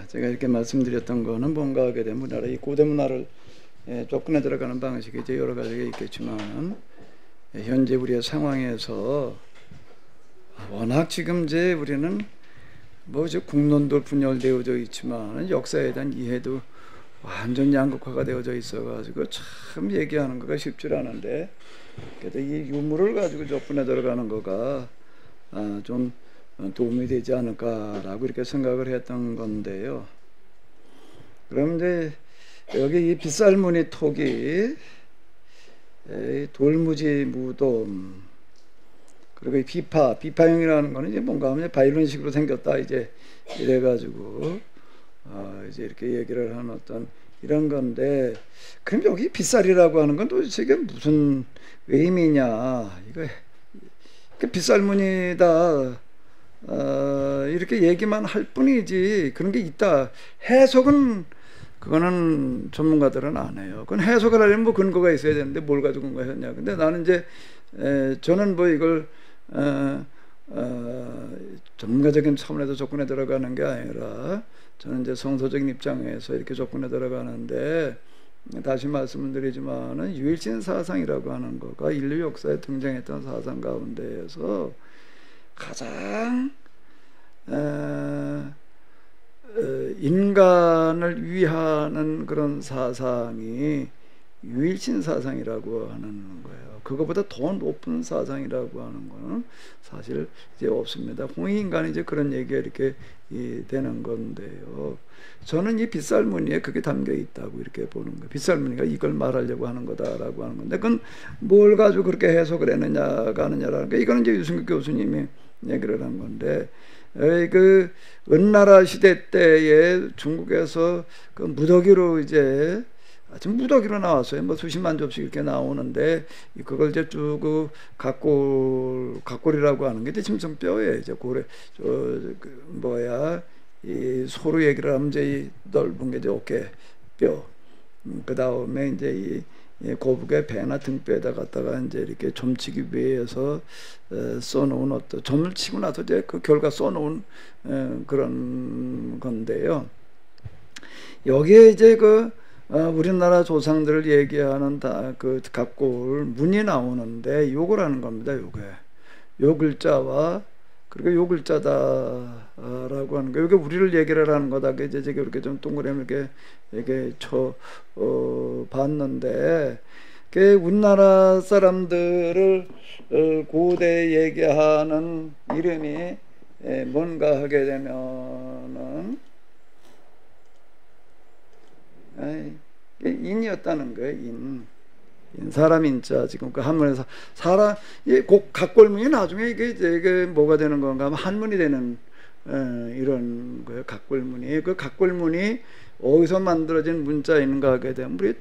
제가 이렇게 말씀드렸던 거는 뭔가 하게 되면 우리나라 이 고대 문화를 접근해 들어가는 방식이 이제 여러 가지가 있겠지만, 현재 우리의 상황에서 워낙 지금 이제 우리는 뭐 이제 국론도 분열되어져 있지만 역사에 대한 이해도 완전 양극화가 되어져 있어가지고 참 얘기하는 거가 쉽지 않은데, 그래도 이 유물을 가지고 접근해 들어가는 거가 좀 도움이 되지 않을까라고 이렇게 생각을 했던 건데요. 그럼 이제 여기 이 빗살무늬 토기, 돌무지 무덤, 그리고 이 비파형이라는 거는 이제 뭔가 하면 바이올린식으로 생겼다 이제 이래가지고 이제 이렇게 얘기를 하는 어떤 이런 건데, 그럼 여기 빗살이라고 하는 건 도대체 이게 무슨 의미냐? 이거 빗살무늬다 이렇게 얘기만 할 뿐이지 그런 게 있다 해석은 그거는 전문가들은 안 해요. 그건 해석을 하려면 뭐 근거가 있어야 되는데 뭘 가지고 근거했냐. 근데 나는 이제 저는 뭐 이걸 전문가적인 차원에서 접근해 들어가는 게 아니라 저는 이제 성서적인 입장에서 이렇게 접근해 들어가는데, 다시 말씀을 드리지만은 유일신 사상이라고 하는 거가 인류 역사에 등장했던 사상 가운데에서 가장 인간을 위하는 그런 사상이 유일신 사상이라고 하는 거예요. 그거보다 더 높은 사상이라고 하는 거는 사실 이제 없습니다. 홍익인간이 이제 그런 얘기가 이렇게 되는 건데요. 저는 이 빗살무늬에 그게 담겨 있다고 이렇게 보는 거예요. 빗살무늬가 이걸 말하려고 하는 거다라고 하는 건데, 그건 뭘 가지고 그렇게 해석을 했느냐가 하느냐라는 게, 이거는 이제 유승규 교수님이 얘기를 한 건데, 그 은나라 시대 때에 중국에서 그 무더기로 이제 지금 무더기로 나왔어요. 뭐 수십만 접씩 이렇게 나오는데, 그걸 이제 쭉 그 각골이라고 하는 게 이제 짐승뼈예요. 이제 고래 이 소로 얘기를 하면 이제 이 넓은 게 이제 어깨뼈, 그 다음에 이제 이 거북의 배나 등뼈에다 갖다가 이제 이렇게 점치기 위해서 써놓은 어떤 점을 치고 나서 이제 그 결과 써놓은 그런 건데요. 여기에 이제 우리나라 조상들을 얘기하는 그 각골 문이 나오는데 요걸 하는 겁니다. 요 글자와 그리고 요 글자다라고 하는 거, 요게 우리를 얘기를 하는 거다. 이제 제가 이렇게 좀 동그라미 이렇게 쳐 봤는데, 우리나라 사람들을 고대 얘기하는 이름이 뭔가 하게 되면은 인이었다는 거예요. 사람 인자. 지금 그 한문에서 사람 각골문이 나중에 이게 뭐가 되는 건가 하면 한문이 되는 이런 거예요. 각골문이. 그 각골문이 어디서 만들어진 문자인가 하게 되면 우리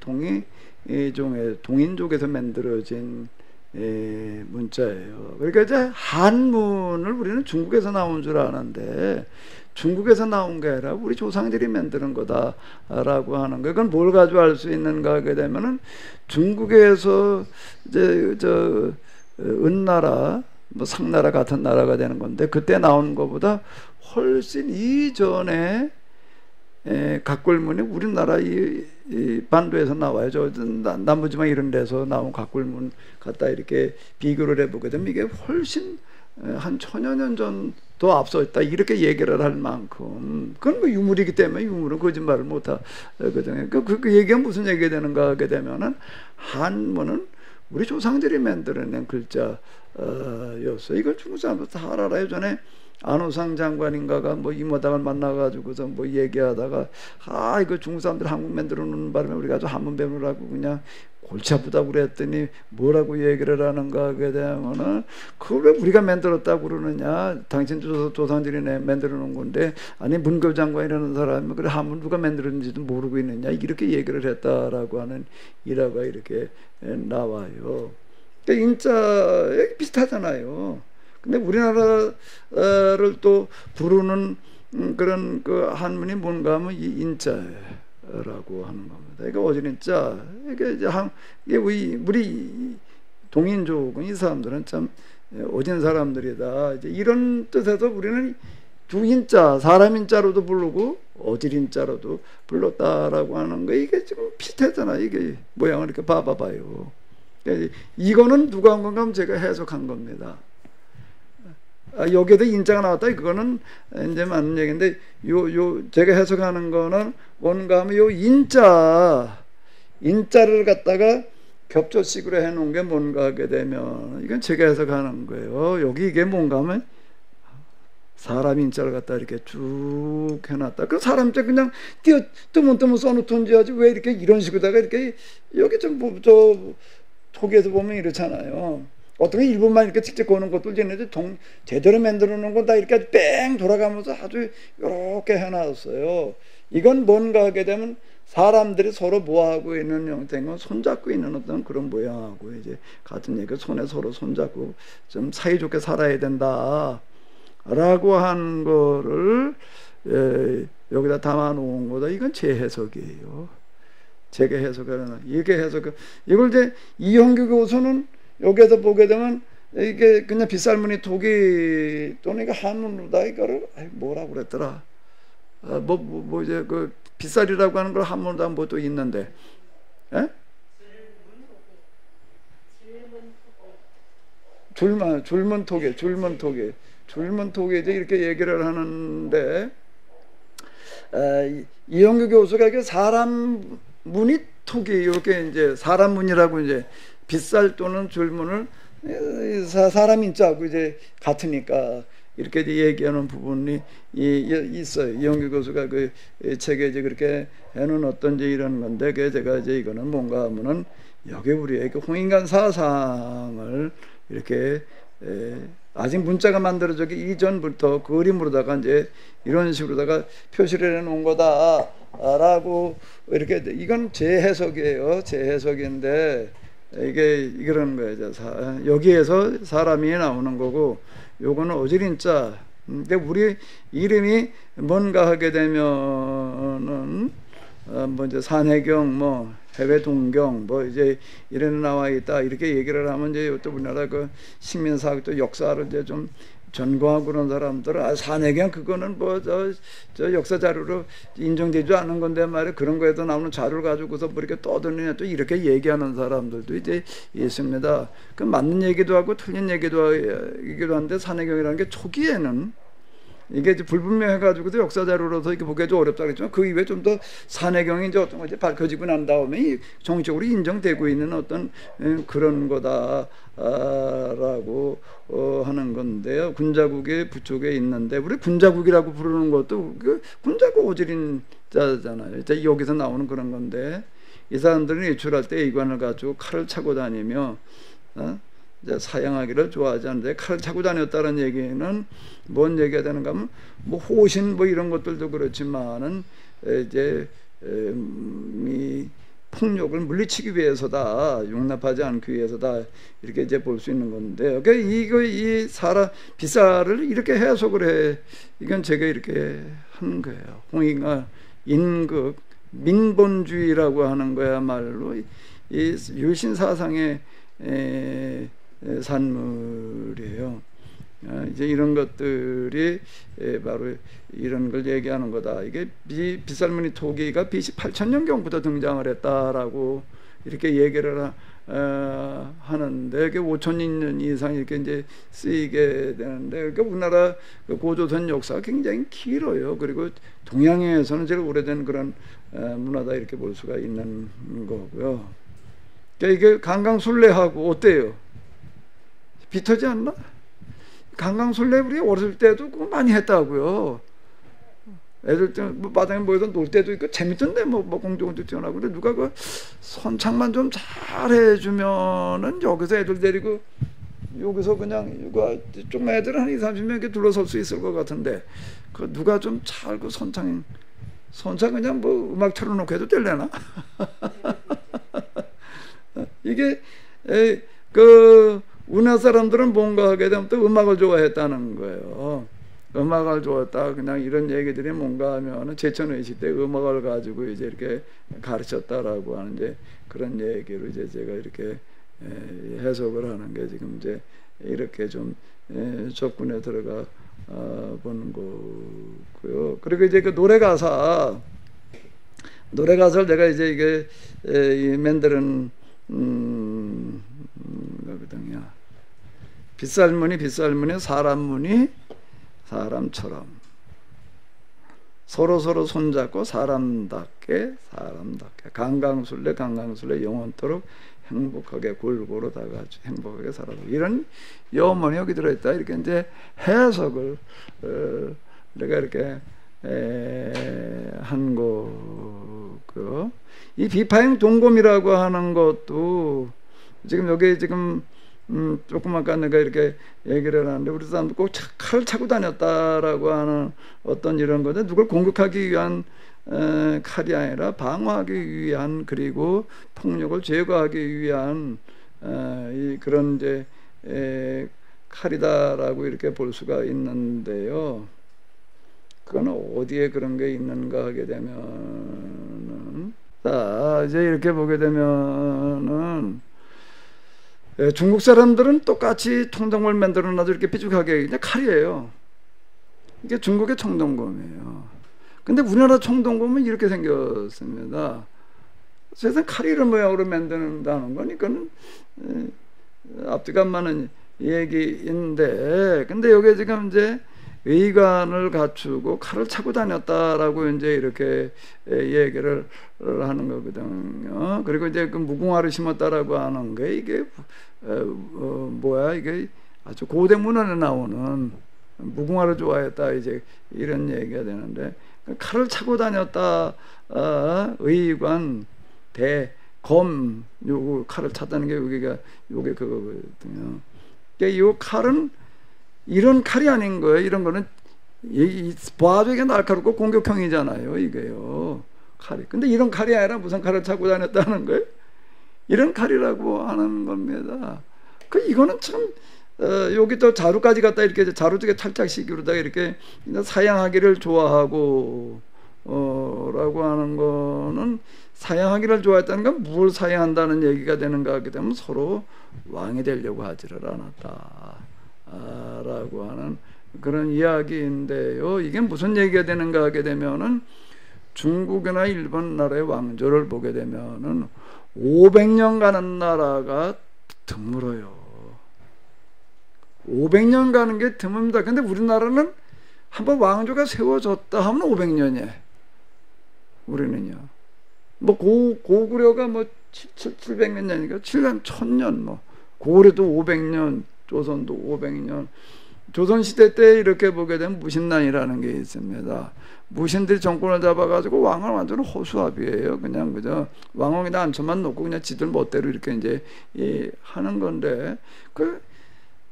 동인족에서 만들어진 문자예요. 그러니까 이제 한문을 우리는 중국에서 나온 줄 아는데, 중국에서 나온 게 아니라 우리 조상들이 만드는 거다라고 하는 거. 그건 뭘 가지고 알 수 있는가 하게 되면은, 중국에서 이제 은나라, 뭐 상나라 같은 나라가 되는 건데, 그때 나온 것보다 훨씬 이전에 각골문이 우리나라 이 반도에서 나와요. 저 남부지방 이런 데서 나온 각골문 갖다 이렇게 비교를 해보게 되면 이게 훨씬 한 1000여 년 전도 앞서 있다 이렇게 얘기를 할 만큼, 그건 뭐 유물이기 때문에 유물은 거짓말을 못 하거든요. 그 얘기가 무슨 얘기가 되는가 하게 되면은, 한문은 우리 조상들이 만들어낸 글자였어요. 이걸 중국 사람들 다 알아요. 전에 안호상 장관인가가 뭐 이모당을 만나가지고서 뭐 얘기하다가, 이거 중국 사람들 한국 만들어 놓는 바람에 우리가 아주 한문 배우라고 그냥 골치 아프다고 그랬더니 뭐라고 얘기를 하는가 하게 되면은, 그걸 왜 우리가 만들었다고 그러느냐, 당신 조상들이 만들어 놓은 건데, 아니 문교 장관이라는 사람이 그래 한문 누가 만들었는지도 모르고 있느냐 이렇게 얘기를 했다라고 하는 일화가 이렇게 나와요. 그러니까 인자 비슷하잖아요. 근데 우리나라를 또 부르는 그런 그 한문이 뭔가 하면 이 인자라고 하는 겁니다. 이게 어진인자. 이게 우리 동인족은 이 사람들은 참 어진 사람들이다. 이제 이런 뜻에서 우리는 두 인자, 사람 인자로도 부르고 어질 인자로도 불렀다라고 하는 거, 이게 지금 비슷하잖아. 이게 모양을 이렇게 봐봐요. 이거는 누가 한 건가 하면 제가 해석한 겁니다. 여기에도 인자가 나왔다. 그거는 이제 맞는 얘기인데, 제가 해석하는 거는 뭔가 하면 인자를 갖다가 겹조식으로 해놓은 게 뭔가 하게 되면, 이건 제가 해석하는 거예요. 여기 이게 뭔가 하면 사람 인자를 갖다 이렇게 쭉 해놨다. 그 사람 자 그냥 뜨문뜨문 써놓던지 하지, 왜 이렇게 이런 식으로다가 이렇게, 여기 좀 토기에서 보면 이렇잖아요. 어떤 게 일본만 이렇게 직접 거는 것도 있는데 제대로 만들어 놓은 건 다 이렇게 뺑 돌아가면서 아주 이렇게 해놨어요. 이건 뭔가 하게 되면 사람들이 서로 뭐하고 있는 형태인 건 손잡고 있는 어떤 그런 모양하고 이제 같은 얘기, 손에 서로 손잡고 좀 사이좋게 살아야 된다 라고 한 거를 여기다 담아 놓은 거다. 이건 제 해석이에요. 제가 해석하는, 이걸 이제 이형규 교수는 여기에서 보게 되면 이게 그냥 빗살무늬 토기 또는 이거 한문으로다, 이거를 뭐라고 그랬더라. 이제 그 빗살이라고 하는 걸 한문으로 하면 뭐 또 있는데, 예? 줄문토기 이제 이렇게 얘기를 하는데, 이형규 교수가 이게 사람 문이 토기, 이렇게 이제 사람 문이라고 이제 빗살 또는 줄문을 사람 인자하고 이제 같으니까 이렇게 얘기하는 부분이 있어요. 이형규 교수가 그 책에 이제 그렇게 해놓은 어떤 이제 이런 건데, 그 제가 이제 이거는 뭔가 하면은 여기 우리의 그 홍인간 사상을 이렇게 아직 문자가 만들어지기 이전부터 그림으로다가 이제 이런 식으로다가 표시를 해놓은 거다라고 이렇게, 이건 제 해석이에요. 제 해석인데 이게 이런 거예요. 여기에서 사람이 나오는 거고, 요거는 어지린자. 근데 우리 이름이 뭔가 하게 되면은 뭐 이제 산해경, 뭐 해외 동경, 뭐 이제 이런 나와 있다 이렇게 얘기를 하면, 이제 또 우리나라 그 식민사학 또 역사를 이제 좀 전공하고 그런 사람들은 산해경 그거는 뭐 저 역사 자료로 인정되지 않은 건데 말이야, 그런 거에도 나오는 자료를 가지고서 뭐 이렇게 떠드느냐 또 이렇게 얘기하는 사람들도 이제 있습니다. 그 맞는 얘기도 하고 틀린 얘기도 하는데, 산해경이라는 게 초기에는 이게 이제 불분명해가지고도 역사 자료로서 이렇게 보기가 좀 어렵다 그랬지만, 그 이후에 좀 더 산해경이 이제 어떤 것이 밝혀지고 난 다음에 정식적으로 인정되고 있는 어떤 그런 거다라고 하는 건데요. 군자국의 부쪽에 있는데, 우리 군자국이라고 부르는 것도 그 군자국 오지린 자잖아요. 이제 여기서 나오는 그런 건데, 이 사람들은 외출할 때 이관을 가지고 칼을 차고 다니며 사양하기를 좋아하지 않는데, 칼을 차고 다녔다는 얘기는 뭔 얘기가 되는가 하면, 뭐 호신 뭐 이런 것들도 그렇지만은 이제 이 폭력을 물리치기 위해서다, 용납하지 않기 위해서다, 이렇게 이제 볼 수 있는 건데, 그러니까 이 사람 빗살을 이렇게 해석을 해. 이건 제가 이렇게 하는 거예요. 홍익아 인극 민본주의라고 하는 거야말로 이 유신 사상의 산물이에요. 이제 이런 것들이 바로 이런 걸 얘기하는 거다. 이게 빗살무늬 토기가 BC 8000년경부터 등장을 했다라고 이렇게 얘기를 하는데, 그게 5000년 이상 이렇게 이제 쓰이게 되는데, 그러니까 우리나라 고조선 역사가 굉장히 길어요. 그리고 동양에서는 제일 오래된 그런 문화다, 이렇게 볼 수가 있는 거고요. 그러니까 이게 강강술래하고 어때요? 비슷하지 않나? 강강술래 우리 어렸을 때도 그거 많이 했다고요. 애들 때 뭐 마당에 모여서 놀 때도 있고 재밌던데, 뭐 공중도 뛰어나고. 근데 누가 그 선창만 좀 잘 해주면은 여기서 애들 데리고 여기서 그냥 이거 좀 애들 한 20-30명 이렇게 둘러설 수 있을 것 같은데, 그 누가 좀 잘 그 선창 그냥 뭐 음악 틀어놓고 해도 될래나? 이게 그 우리나라 사람들은 뭔가 하게 되면 또 음악을 좋아했다는 거예요. 음악을 좋아했다, 그냥 이런 얘기들이 뭔가 하면은 제천의식 때 음악을 가지고 이제 이렇게 가르쳤다라고 하는 이제 그런 얘기로 이제 제가 이렇게 해석을 하는 게 지금 이제 이렇게 좀 접근에 들어가 보는 거고요. 그리고 이제 그 노래 가사를 내가 이제 이게 만드는 거거든요. 빗살무늬 사람무늬 사람처럼 서로 손잡고 사람답게 강강술래 영원토록 행복하게 골고루 다 같이 행복하게 살아라. 이런 여문이 여기 들어있다. 이렇게 이제 해석을 내가 이렇게 한 거고요. 이 비파행 동검이라고 하는 것도 지금 여기 지금 조금 아까 내가 이렇게 얘기를 하는데 우리 사람도 꼭 칼을 차고 다녔다라고 하는 어떤 이런 건데 누굴 공격하기 위한 칼이 아니라 방어하기 위한 그리고 폭력을 제거하기 위한 그런 이제 칼이다라고 이렇게 볼 수가 있는데요. 그건 어디에 그런 게 있는가 하게 되면은 자 이제 이렇게 보게 되면은 중국 사람들은 똑같이 청동검을 만들어놔도 이렇게 삐죽하게 그냥 칼이에요. 이게 중국의 청동검이에요. 근데 우리나라 청동검은 이렇게 생겼습니다. 세상 칼 이런 모양으로 만든다는 거니까는 앞뒤가 많은 얘기인데, 근데 여기 지금 이제 의관을 갖추고 칼을 차고 다녔다라고 이제 이렇게 얘기를 하는 거거든요. 그리고 이제 그 무궁화를 심었다라고 하는 게 이게 뭐야 이게 아주 고대 문헌에 나오는 무궁화를 좋아했다 이제 이런 얘기가 되는데 칼을 차고 다녔다. 의관 대검 요 칼을 찼다는 게 여기가 요게 그거거든요. 그러니까 이 칼은 이런 칼이 아닌 거예요. 이런 거는 봐도 이게 날카롭고 공격형이잖아요. 이게요. 칼이. 근데 이런 칼이 아니라 무슨 칼을 차고 다녔다는 거예요? 이런 칼이라고 하는 겁니다. 이거는 참 여기 또 자루까지 갖다 이렇게 자루 쪽에 탈착식으로다가 이렇게 사양하기를 좋아하고 라고 하는 거는 사양하기를 좋아했다는 건 뭘 사양한다는 얘기가 되는가 하게 되면 서로 왕이 되려고 하지를 않았다 라고 하는 그런 이야기인데요. 이게 무슨 얘기가 되는가 하게 되면은 중국이나 일본 나라의 왕조를 보게 되면은 500년 가는 나라가 드물어요. 500년 가는 게 드뭅니다. 근데 우리나라는 한번 왕조가 세워졌다 하면 500년이에요. 우리는요. 뭐 고구려가 뭐 700몇 년이니까 7년 1000년 뭐 고구려도 500년, 조선도 500년. 조선시대 때 이렇게 보게 되면 무신난이라는 게 있습니다. 무신들이 정권을 잡아가지고 왕을 완전 허수아비예요. 그냥 그저 왕왕에다 안초만 놓고 그냥 지들 멋대로 이렇게 이제 하는 건데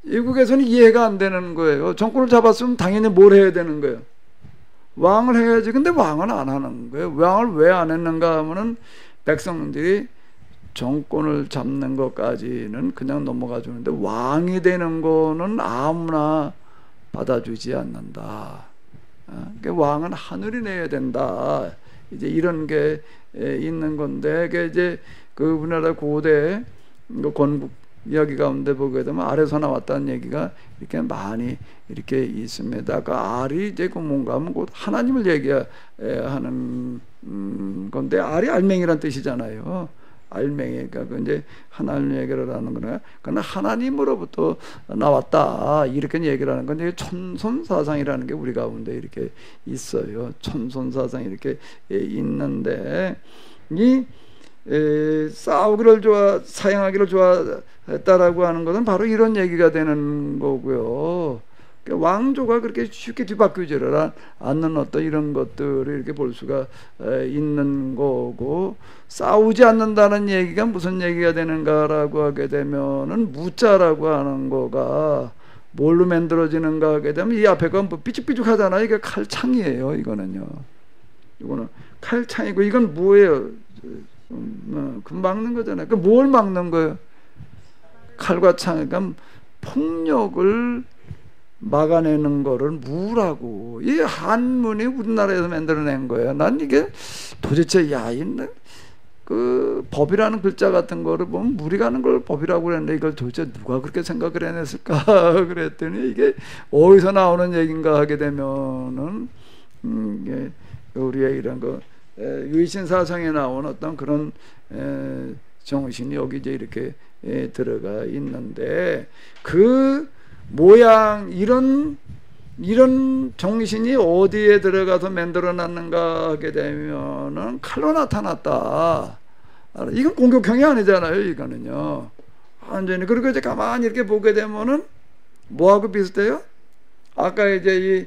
외국에서는 이해가 안 되는 거예요. 정권을 잡았으면 당연히 뭘 해야 되는 거예요? 왕을 해야지. 근데 왕은 안 하는 거예요. 왕을 왜 안 했는가 하면은 백성들이 정권을 잡는 것까지는 그냥 넘어가 주는데 왕이 되는 거는 아무나 받아주지 않는다. 그러니까 왕은 하늘이 내야 된다. 이제 이런 게 있는 건데, 그게 이제 그 우리나라 고대 건국 이야기 가운데 보게 되면 알에서 나왔다는 얘기가 이렇게 많이 이렇게 있습니다. 그 알이 이제 그 뭔가 하면 곧 하나님을 얘기하는 건데, 알이 알맹이란 뜻이잖아요. 알맹이가 그 이제 하나님 얘기를 하는 거나, 그러나 하나님으로부터 나왔다 이렇게 얘기를 하는 건데, 천손사상이라는 게 우리 가운데 이렇게 있어요. 천손사상이 이렇게 있는데, 이 싸우기를 사용하기를 좋아했다라고 하는 것은 바로 이런 얘기가 되는 거고요. 왕조가 그렇게 쉽게 뒤바뀌지를 않는 어떤 이런 것들을 이렇게 볼 수가 있는 거고, 싸우지 않는다는 얘기가 무슨 얘기가 되는가라고 하게 되면은 무자라고 하는 거가 뭘로 만들어지는가 하게 되면 이 앞에 건 뭐 삐죽삐죽하잖아요. 이게 칼창이에요. 이거는요. 이거는 칼창이고, 이건 뭐예요? 그 막는 거잖아요. 그 뭘 막는 거예요? 칼과 창. 그러니까 폭력을 막아내는 거를 무라고. 이 한문이 우리나라에서 만들어낸 거예요. 난 이게 도대체 그 법이라는 글자 같은 거를 보면 물이 가는 걸 법이라고 그랬는데 이걸 도대체 누가 그렇게 생각을 해냈을까 그랬더니 이게 어디서 나오는 얘기인가 하게 되면은 이게 우리의 이런 거 유이신 사상에 나온 어떤 그런 정신이 여기 이제 이렇게 들어가 있는데 그 모양 이런 정신이 어디에 들어가서 만들어놨는가 하게 되면은 칼로 나타났다. 이건 공격형이 아니잖아요. 이거는요. 완전히. 그리고 이제 가만히 이렇게 보게 되면은 뭐하고 비슷해요? 아까 이제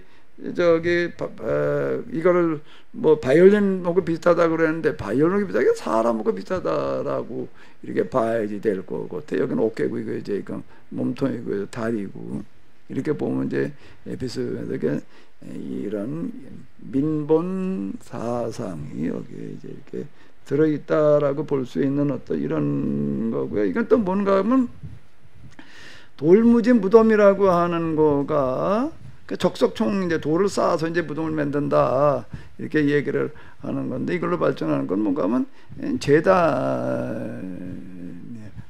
이거를 뭐 바이올린하고 비슷하다 그랬는데 바이올린하고 비슷하게 사람하고 비슷하다라고 이렇게 봐야지 될 거고 여기는 어깨고 이거 이제 이건 몸통이고 다리고 이렇게 보면 이제 에피소드에 이런 민본 사상이 여기에 이제 이렇게 들어있다라고 볼 수 있는 어떤 이런 거고요. 이건 또 뭔가 하면 돌무지 무덤이라고 하는 거가 적석총 이제 돌을 쌓아서 이제 무덤을 만든다 이렇게 얘기를 하는 건데 이걸로 발전하는 건 뭔가 하면 제단.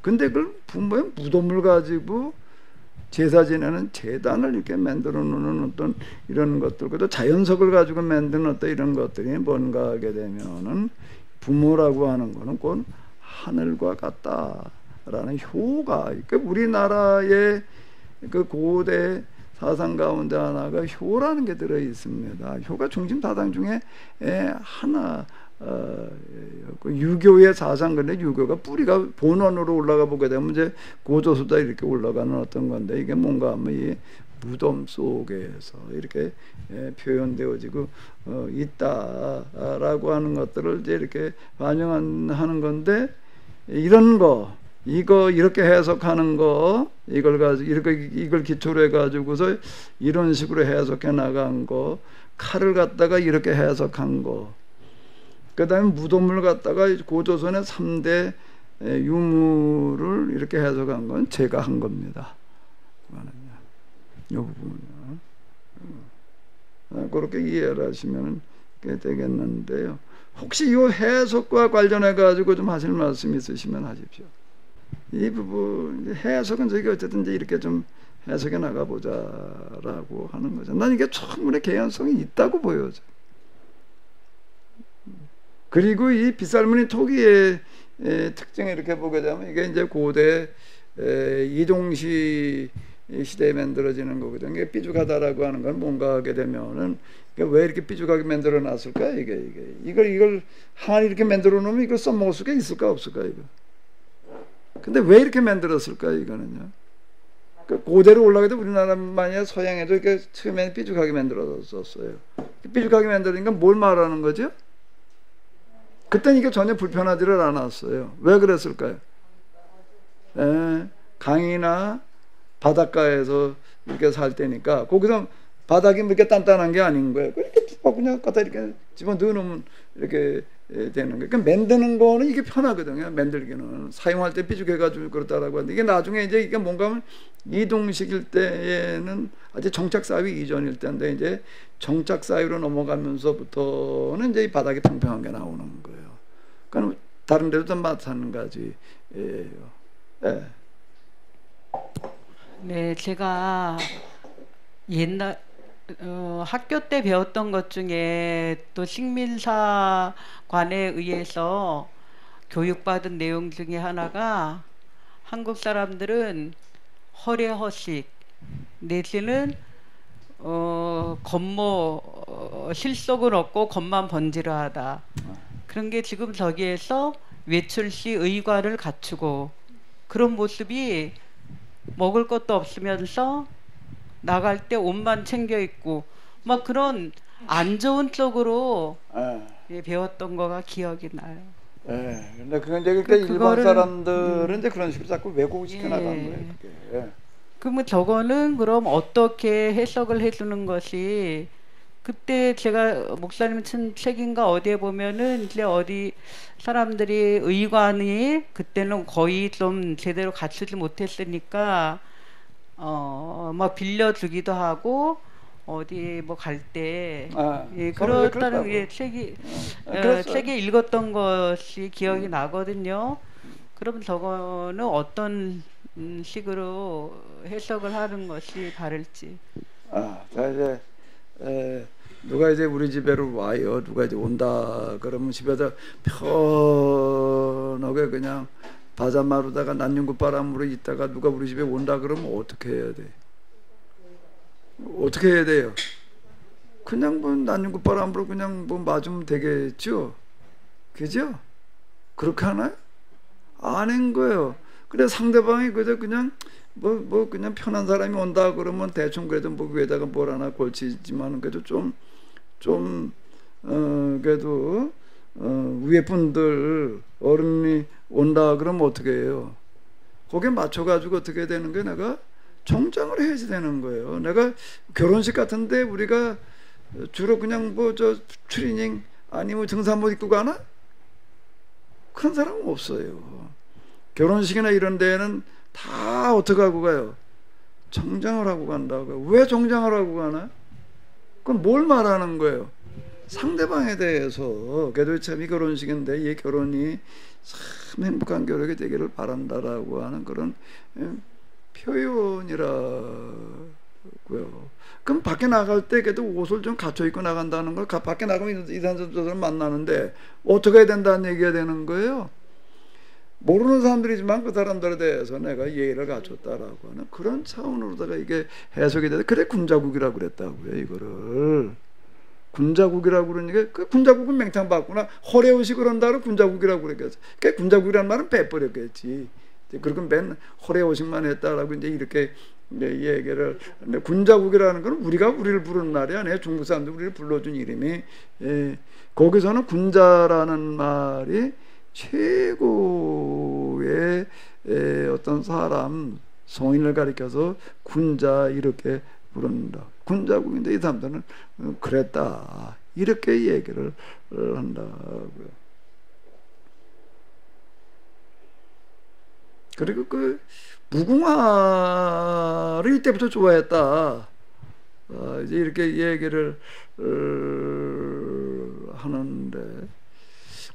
근데 그걸 분명히 무덤을 가지고 제사 지내는 제단을 이렇게 만들어 놓는 어떤 이런 것들, 그래도 자연석을 가지고 만드는 어떤 이런 것들이 뭔가 하게 되면은 부모라고 하는 거는 곧 하늘과 같다라는 효가, 그러니까 우리나라의 그 고대 사상 가운데 하나가 효라는 게 들어 있습니다. 효가 중심 사상 중에 하나. 유교의 사상, 근데 유교가 뿌리가 본원으로 올라가 보게 되면 이제 고조수다 이렇게 올라가는 어떤 건데 이게 뭔가 하면 이 무덤 속에서 이렇게 표현되어지고 있다라고 하는 것들을 이제 이렇게 반영하는 건데 이런 거 이거 이렇게 해석하는 거 이걸 가지고 이걸 기초로 해가지고서 이런 식으로 해석해 나간 거, 칼을 갖다가 이렇게 해석한 거, 그 다음에 무덤을 갖다가 고조선의 3대 유물을 이렇게 해석한 건 제가 한 겁니다. 이 부분은 그렇게 이해를 하시면 되겠는데요. 혹시 이 해석과 관련해 가지고 좀 하실 말씀 있으시면 하십시오. 이 부분 해석은 저희가 어쨌든 이제 이렇게 좀 해석해 나가보자라고 하는 거죠. 난 이게 충분히 개연성이 있다고 보여져. 그리고 이 빗살무늬 토기의 특징을 이렇게 보게 되면 이게 이제 고대 이동시 시대에 만들어지는 거거든요. 이게 삐죽하다라고 하는 건 뭔가 하게 되면은 왜 이렇게 삐죽하게 만들어 놨을까? 이걸 항아리 이렇게 만들어 놓으면 이걸 써먹을 수가 있을까 없을까 이거. 근데 왜 이렇게 만들었을까 이거는요. 고대로 올라가도 우리나라만이 서양에도 이렇게 처음에는 삐죽하게 만들어졌어요. 삐죽하게 만드는 건 뭘 말하는 거죠? 그때는 이게 전혀 불편하지를 않았어요. 왜 그랬을까요? 강이나 바닷가에서 이렇게 살 때니까 거기서 바닥이 이렇게 단단한 게 아닌 거예요. 이렇게 그냥 갖다 이렇게 집어 넣으면 이렇게 되는 거예요. 그러니까 만드는 거는 이게 편하거든요. 만들기는 사용할 때 삐죽해가지고 그렇다라고 하는데 이게 나중에 이제 이게 뭔가 하면 이동식일 때에는 아직 정착 사위 이전일 때인데 이제 정착 사위로 넘어가면서부터는 이제 이 바닥이 평평한 게 나오는 거예요. 그러니까 다른 데도 마찬가지예요. 네, 제가 옛날 학교 때 배웠던 것 중에 또 식민사관에 의해서 교육받은 내용 중에 하나가 한국 사람들은 허례허식 내지는 실속은 없고 겉만 번지르하다. 그런 게 지금 저기에서 외출 시 의관을 갖추고 그런 모습이 먹을 것도 없으면서 나갈 때 옷만 챙겨 입고 막 그런 안 좋은 쪽으로 배웠던 거가 기억이 나요. 근데 그건 이제 그러니까 일반 사람들은 이제 그런 식으로 자꾸 왜곡시켜 나가는 거예요. 그러면 저거는 그럼 어떻게 해석을 해주는 것이 그때 제가 목사님 쓴 책인가 어디에 보면은 이제 어디 사람들이 의관이 그때는 거의 좀 제대로 갖추지 못했으니까 막 빌려주기도 하고 어디 뭐 갈 때 예, 서울에 그렇다는 그랬다고. 게 책이 그랬어요. 책에 읽었던 것이 기억이 나거든요. 그럼 저거는 어떤 식으로 해석을 하는 것이 바를지. 자 이제 누가 이제 우리 집에로 와요. 누가 이제 온다. 그러면 집에서 편하게 그냥 바자마루다가 난닝굿바람으로 있다가 누가 우리 집에 온다 그러면 어떻게 해야 돼? 어떻게 해야 돼요? 그냥 뭐 난닝굿바람으로 그냥 뭐 맞으면 되겠죠? 그죠? 그렇게 하나요? 아닌 거예요. 그래 상대방이 그저 그냥 뭐 그냥 편한 사람이 온다 그러면 대충 그래도 뭐 위에다가 뭘 하나 걸치지만 그래도 좀 그래도 위에 분들 어른이 온다 그러면 어떻게 해요? 거기에 맞춰가지고 어떻게 되는 거예요? 내가 정장을 해야지 되는 거예요. 내가 결혼식 같은데 우리가 주로 그냥 뭐 저 추리닝 아니면 등산복 입고 가나? 그런 사람은 없어요. 결혼식이나 이런 데는 다 어떻게 하고 가요? 정장을 하고 간다고요. 왜 정장을 하고 가나? 그건 뭘 말하는 거예요? 상대방에 대해서 그래도 참 이 결혼식인데 이 결혼이 참 행복한 결혼이 되기를 바란다라고 하는 그런 표현이라고요. 그럼 밖에 나갈 때 그래도 옷을 좀 갖춰 입고 나간다는 걸 밖에 나가면 이 사람 만나는데 어떻게 해야 된다는 얘기가 되는 거예요. 모르는 사람들이지만 그 사람들에 대해서 내가 예의를 갖췄다라고 하는 그런 차원으로다가 이게 해석이 돼서 그래 군자국이라고 그랬다고요. 이거를 군자국이라고 그러니까 그 군자국은 맹탕 받구나 허례옷이 그런다고 군자국이라고 그랬겠어. 그 군자국이라는 말은 빼버렸겠지. 그리고 맨 허례옷식만 했다라고 이제 이렇게 얘기를. 근데 군자국이라는 건 우리를 부르는 말이 아니에요. 중국 사람들 우리를 불러준 이름이. 거기서는 군자라는 말이 최고의 어떤 사람 성인을 가리켜서 군자 이렇게 부른다. 군자국인데 이 사람들은 그랬다 이렇게 얘기를 한다고요. 그리고 그 무궁화를 이때부터 좋아했다. 이제 이렇게 얘기를 하는데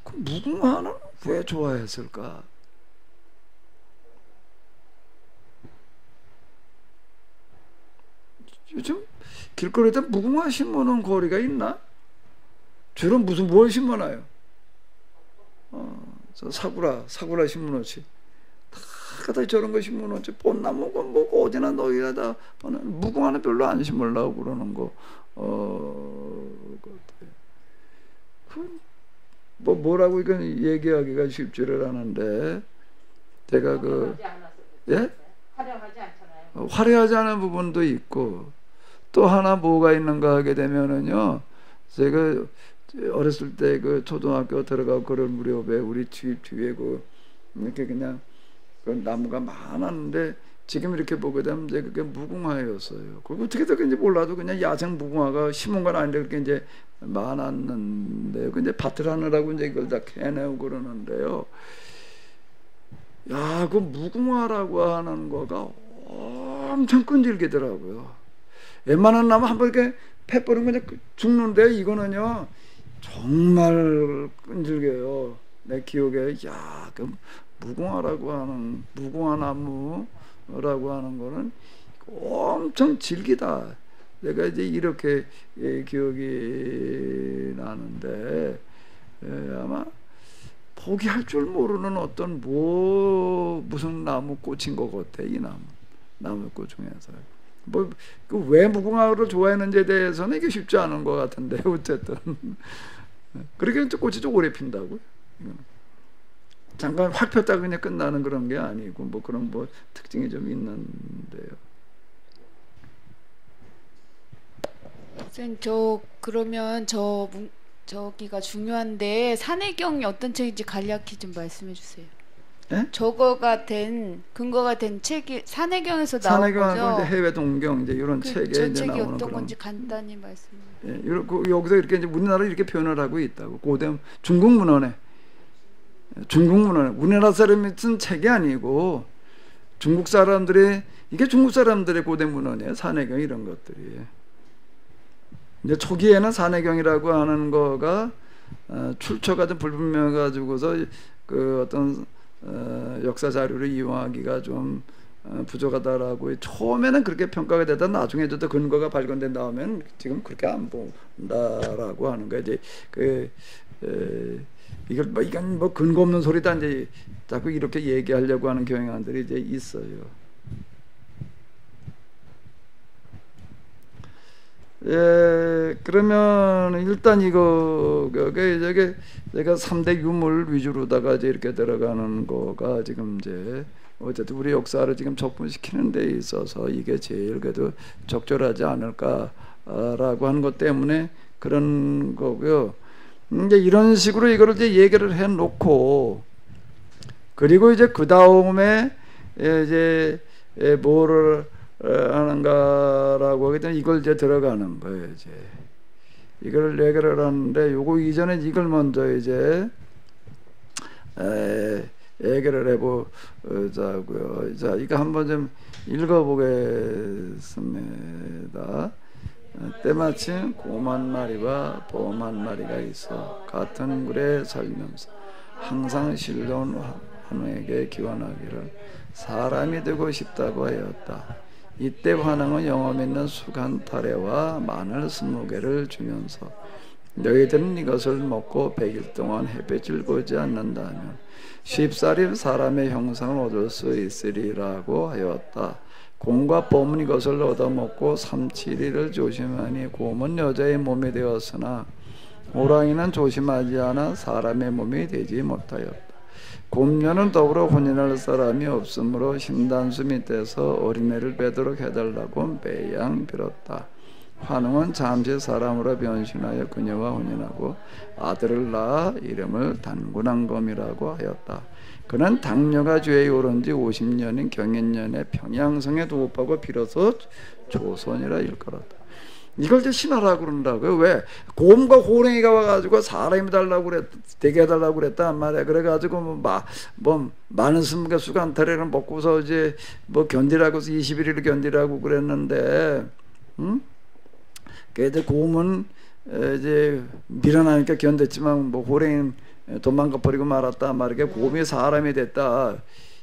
그 무궁화는 왜 좋아했을까? 요즘 길거리에다 무궁화 심어놓은 거리가 있나? 주로 뭘 심어놔요? 저 사구라 심어놓지. 다 저런 거 심어놓지. 꽃나무고 뭐고 어디나 너희가 무궁화는 별로 안 심으려고 그러는 거. 뭐라고 이건 얘기하기가 쉽지를 않은데 제가 화려하지 않잖아요. 화려하지 않은 부분도 있고 또 하나 뭐가 있는가 하게 되면은요, 제가 어렸을 때 그 초등학교 들어가고 그런 무렵에 우리 집 뒤에 이렇게 그냥 그 나무가 많았는데 지금 이렇게 보게 되면 이제 그게 무궁화였어요. 그거 어떻게 될지 몰라도 그냥 야생 무궁화가 심은 건 아닌데 그렇게 이제 많았는데 근데 밭을 하느라고 이제 이걸 다 캐내고 그러는데요. 야, 그 무궁화라고 하는 거가 엄청 끈질기더라고요. 웬만한 나무 한번 이렇게 패버리면 그냥 죽는데 이거는요 정말 끈질겨요. 내 기억에 그 무궁화라고 하는 무궁화나무라고 하는 거는 엄청 질기다. 내가 이제 이렇게 기억이 나는데 아마 포기할 줄 모르는 어떤 무슨 나무 꽃인 것 같아. 이 나무꽃 중에서 왜 무궁화를 좋아했는지에 대해서는 이게 쉽지 않은 것 같은데 어쨌든 그렇게 꽃이 좀 오래 핀다고요. 잠깐 확 폈다가 그냥 끝나는 그런 게 아니고 그런 특징이 좀 있는데요. 선생님, 그러면 저기가 중요한데 산해경이 어떤 책인지 간략히 좀 말씀해 주세요. 네? 근거가 된 책이 산해경에서 나온 거죠. 산해경하고 해외 동경 이제 이런 책에 저 이제 책이 나오는 어떤 그런. 건지 간단히 말씀해. 여기서 이렇게 이제 우리나라 이렇게 표현을 하고 있다고. 고대 중국 문헌에 우리나라 사람이 쓴 책이 아니고 중국 사람들의 고대 문헌이에요. 산해경 이런 것들이. 이제 초기에는 산해경이라고 하는 거가 출처가 좀 불분명해 가지고서 그 어떤 역사 자료를 이용하기가 좀 부족하다라고 처음에는 그렇게 평가가 되다 나중에 또 근거가 발견된 다음에는 지금 그렇게 안 본다라고 하는 거예요. 이제 이건 뭐 근거 없는 소리다 이제 자꾸 이렇게 얘기하려고 하는 경향들이 이제 있어요. 예, 그러면 일단 저게 내가 3대 유물 위주로다가 이제 이렇게 들어가는 거가 지금 이제 어쨌든 우리 역사를 지금 적분시키는 데 있어서 이게 제일 그래도 적절하지 않을까라고 하는 것 때문에 그런 거고요. 이제 이런 식으로 이거를 이제 얘기를 해 놓고 그리고 이제 그 다음에 이제 뭐를 하는가라고 하게 되면 이걸 이제 들어가는 거예요. 이제 이걸 얘기를 하는데 요거 이전에 이걸 먼저 이제 얘기를 해보자고요. 자, 이거 한번 좀 읽어보겠습니다. 때마침 곰한 마리와 봄한 마리가 있어 같은 굴에 살면서 항상 신뢰한 환웅에게 기원하기를 사람이 되고 싶다고 하였다. 이때 환웅은 영험 있는 쑥 한 타래와 마늘 20개를 주면서 너희들은 이것을 먹고 100일 동안 햇빛을 보지 않는다면 쉽사리 사람의 형상을 얻을 수 있으리라고 하였다. 곰과 봄은 이것을 얻어먹고 3-7일을 조심하니 곰은 여자의 몸이 되었으나 호랑이는 조심하지 않아 사람의 몸이 되지 못하였다. 곰녀는 더불어 혼인할 사람이 없으므로 신단수 밑에서 어린애를 빼도록 해달라고 매양 빌었다. 환웅은 잠시 사람으로 변신하여 그녀와 혼인하고 아들을 낳아 이름을 단군왕검이라고 하였다. 그는 당뇨가 죄에 오른 지 50년인 경인년에 평양성에 도읍하고 빌어서 조선이라 일컬었다. 이걸 이제 신화라고 그런다고요. 왜? 곰과 호랭이가 와가지고 사람이 달라고 되게 해달라고 그랬단 말이야. 그래가지고 많은 20개 쑥 한 타래를 먹고서 이제 뭐 견디라고 해서 21일을 견디라고 그랬는데, 그래도 곰은 이제 밀어나니까 견뎠지만 뭐 호랭이는 도망가 버리고 말았다 말이야. 곰이 사람이 됐다.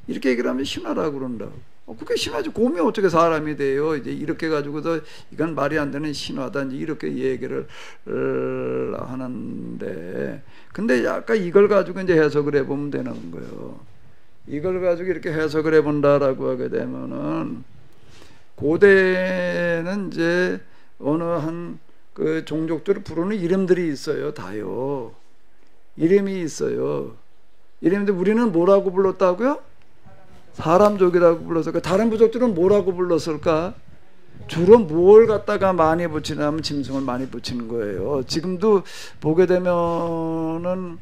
이렇게 얘기를 하면 신화라고 그런다고. 그게 신화지. 곰이 어떻게 사람이 돼요? 이제 이렇게 가지고서 이건 말이 안 되는 신화다. 이제 이렇게 얘기를 하는데, 근데 약간 이걸 가지고 이제 해석을 해보면 되는 거예요. 이걸 가지고 이렇게 해석을 해본다라고 하게 되면은 고대는 이제 어느 한 그 종족들을 부르는 이름들이 있어요. 다요. 이름이 있어요. 이름인데 우리는 뭐라고 불렀다고요? 사람족이라고 불렀을까? 다른 부족들은 뭐라고 불렀을까? 주로 뭘 갖다가 많이 붙이냐면 짐승을 많이 붙이는 거예요. 지금도 보게 되면은